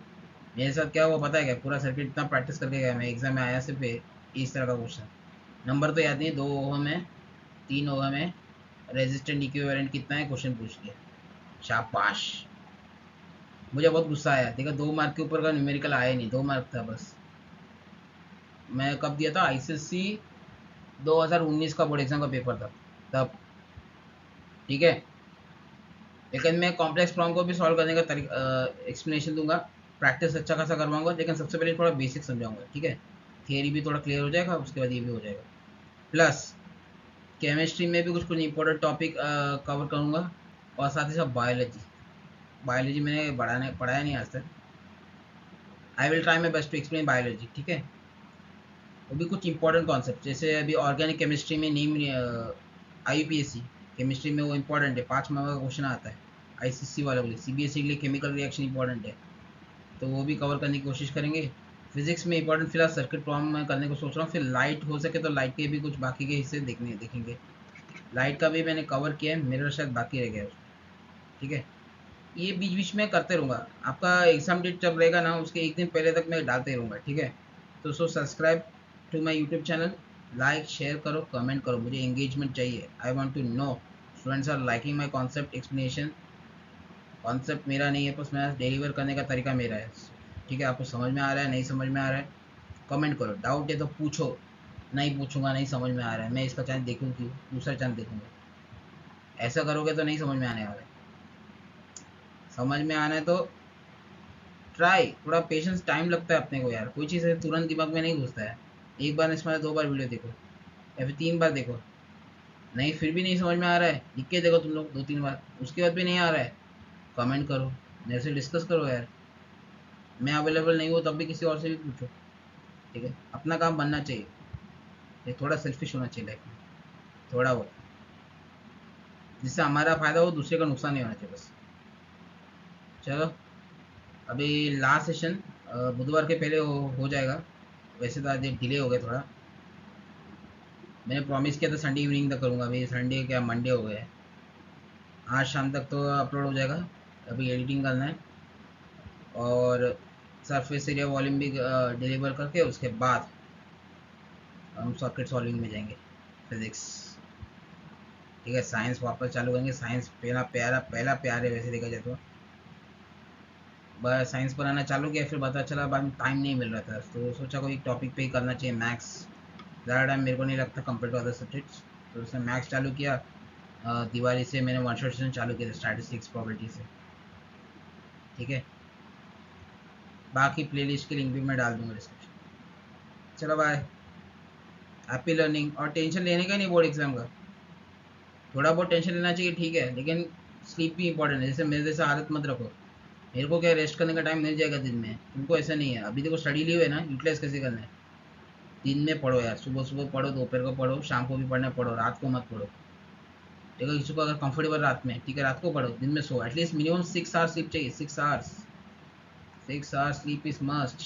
मेरे साथ क्या हुआ पता है क्या, पूरा सर्किट इतना प्रैक्टिस करके गया मैं, एग्जाम में आया सिर्फ इस तरह का क्वेश्चन, नंबर तो याद नहीं, 2 ओहम है, 3 ओहम है, रेजिस्टेंट इक्विवेलेंट कितना है, क्वेश्चन पूछ लिया, शाबाश। मुझे बहुत गुस्सा आया, देखा 2 मार्क के ऊपर का न्यूमेरिकल आया नहीं, 2 मार्क था बस। मैं कब दिया था, आईसीएससी 2019 का बोर्ड एग्जाम का पेपर था तब, ठीक है। लेकिन मैं कॉम्प्लेक्स प्रॉब्लम को भी सॉल्व करने का तरीका, एक्सप्लेनेशन दूंगा, प्रैक्टिस अच्छा खासा करवाऊंगा, लेकिन सबसे पहले थोड़ा बेसिक समझाऊंगा, ठीक है। थियरी भी थोड़ा क्लियर हो जाएगा, उसके बाद ये भी हो जाएगा। प्लस केमिस्ट्री में भी कुछ कुछ इंपॉर्टेंट टॉपिक कवर करूँगा, और साथ ही साथ बायोलॉजी, बायोलॉजी मैंने पढ़ाया नहीं आज तक। I will try my best to explain biology, ठीक है। वो भी कुछ इंपॉर्टेंट कॉन्सेप्ट, जैसे अभी ऑर्गेनिक केमिस्ट्री में नीम, IUPAC केमिस्ट्री में वो इंपॉर्टेंट है, 5 नंबर का क्वेश्चन आता है ICC वालों के लिए, CBSE के लिए केमिकल रिएक्शन इंपॉर्टेंट है, तो वो भी कवर करने की कोशिश करेंगे। फिजिक्स में इंपॉर्टेंट फिलहाल सर्किट प्रॉब्लम मैं करने को सोच रहा हूँ, फिर लाइट हो सके तो लाइट के भी कुछ बाकी के हिस्से देखेंगे। लाइट का भी मैंने कवर किया है, मेरा शायद बाकी रह गया है, ठीक है। ये बीच बीच में करते रहूँगा, आपका एग्जाम डेट जब रहेगा ना, उसके एक दिन पहले तक मैं डालते रहूँगा, ठीक है। तो subscribe to my YouTube channel, like share करो, कमेंट करो, मुझे एंगेजमेंट चाहिए। I want to know students are liking my concept explanation. Concept मेरा नहीं है, बस मैं डिलीवर करने का तरीका मेरा है। ठीक है, आपको समझ में आ रहा है, नहीं समझ में आ रहा है, कमेंट करो। डाउट है तो पूछो। नहीं पूछूंगा, नहीं समझ में आ रहा है, मैं इसका चांस देखूँ क्यों, दूसरा चांस देखूंगा। ऐसा करोगे तो नहीं समझ में आने वाला है। समझ में आना है तो ट्राई, थोड़ा पेशेंस, टाइम लगता है अपने को यार, कोई चीज़ तुरंत दिमाग में नहीं घुसता है। एक बार इसमें 2 बार वीडियो देखो या फिर 3 बार देखो, नहीं फिर भी नहीं समझ में आ रहा है, लिख के देखो तुम लोग 2-3 बार, उसके बाद भी नहीं आ रहा है, कमेंट करो, मेरे से डिस्कस करो यार। मैं अवेलेबल नहीं हूँ तब भी किसी और से भी पूछो। ठीक है, अपना काम बनना चाहिए, ये थोड़ा सेल्फिश होना चाहिए लाइफ में, थोड़ा बहुत, जिससे हमारा फ़ायदा हो, दूसरे का नुकसान नहीं होना चाहिए बस। चलो, अभी लास्ट सेशन बुधवार के पहले हो जाएगा। वैसे तो आज डिले हो गया थोड़ा, मैंने प्रॉमिस किया था संडे इवनिंग तक करूँगा, अभी संडे क्या मंडे हो गया है। आज शाम तक तो अपलोड हो जाएगा। अभी एडिटिंग करना है और सरफेस एरिया वॉल्यूम भी डिलीवर करके उसके बाद हम सॉकेट सॉल्विंग में जाएंगे, फिजिक्स। ठीक है, साइंस वापस चालू करेंगे। साइंस पहला प्यारा, पहला प्यार है वैसे देखा जाए तो। बस साइंस पढ़ाना चालू किया, फिर पता चला बाद में टाइम नहीं मिल रहा था, तो सोचा कोई टॉपिक पे ही करना चाहिए। मैथ्स ज़्यादा टाइम मेरे को नहीं लगता कंपेयर टू अदर सब्जेक्ट्स, तो उसने मैथ्स चालू किया। दिवाली से मैंने वन शॉट सेशन चालू किया था स्टैटिस्टिक्स प्रोबेबिलिटी से। ठीक है, बाकी प्लेलिस्ट की लिंक भी मैं डाल दूंगा डिस्क्रिप्शन। चलो बाय, हैप्पी लर्निंग। और टेंशन लेने का नहीं बोर्ड एग्जाम का, थोड़ा बहुत टेंशन लेना चाहिए ठीक है, लेकिन स्लीप भी इंपॉर्टेंट है। जैसे मेरे जैसे आदत मत रखो, मेरे को क्या रेस्ट करने का टाइम मिल जाएगा दिन में, तुमको ऐसा नहीं है। अभी देखो स्टडी लीव है ना, यूटिलाइज कैसे करना है। दिन में पढ़ो यार, सुबह सुबह पढ़ो, दोपहर को पढ़ो, शाम को भी पढ़ना पढ़ो, रात को मत पढ़ो। देखो किसी को अगर कंफर्टेबल रात में, ठीक है रात को पढ़ो, दिन में सो, एटलीस्ट मिनिमम 6 आवर्स स्लीप चाहिए, 6 hours. 6 hours sleep is must.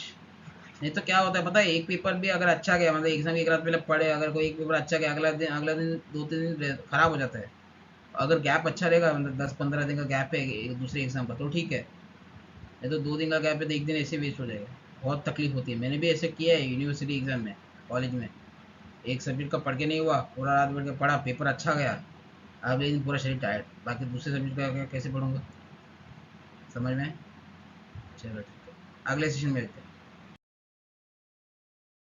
नहीं तो क्या होता है पता है, एक पेपर भी अगर अच्छा गया, मतलब एग्जाम की एक रात पहले पढ़े, अगर कोई एक पेपर अच्छा गया, अगला दिन 2-3 दिन खराब हो जाता है। अगर गैप अच्छा रहेगा, मतलब 10-15 दिन का गैप है एक दूसरे एग्जाम का, तो ठीक है। नहीं तो 2 दिन का गैप है तो एक दिन ऐसे वेस्ट हो जाएगा, बहुत तकलीफ होती है। मैंने भी ऐसे किया है यूनिवर्सिटी एग्जाम में, कॉलेज में। एक सब्जेक्ट का पढ़ के नहीं हुआ, पूरा रात बैठ के पढ़ा, पेपर अच्छा गया, अगले दिन पूरा शरीर टायर्ड, बाकी दूसरे सब्जेक्ट का कैसे पढ़ूंगा। समझ में? चलो ठीक है, अगले सेशन में मिलते हैं।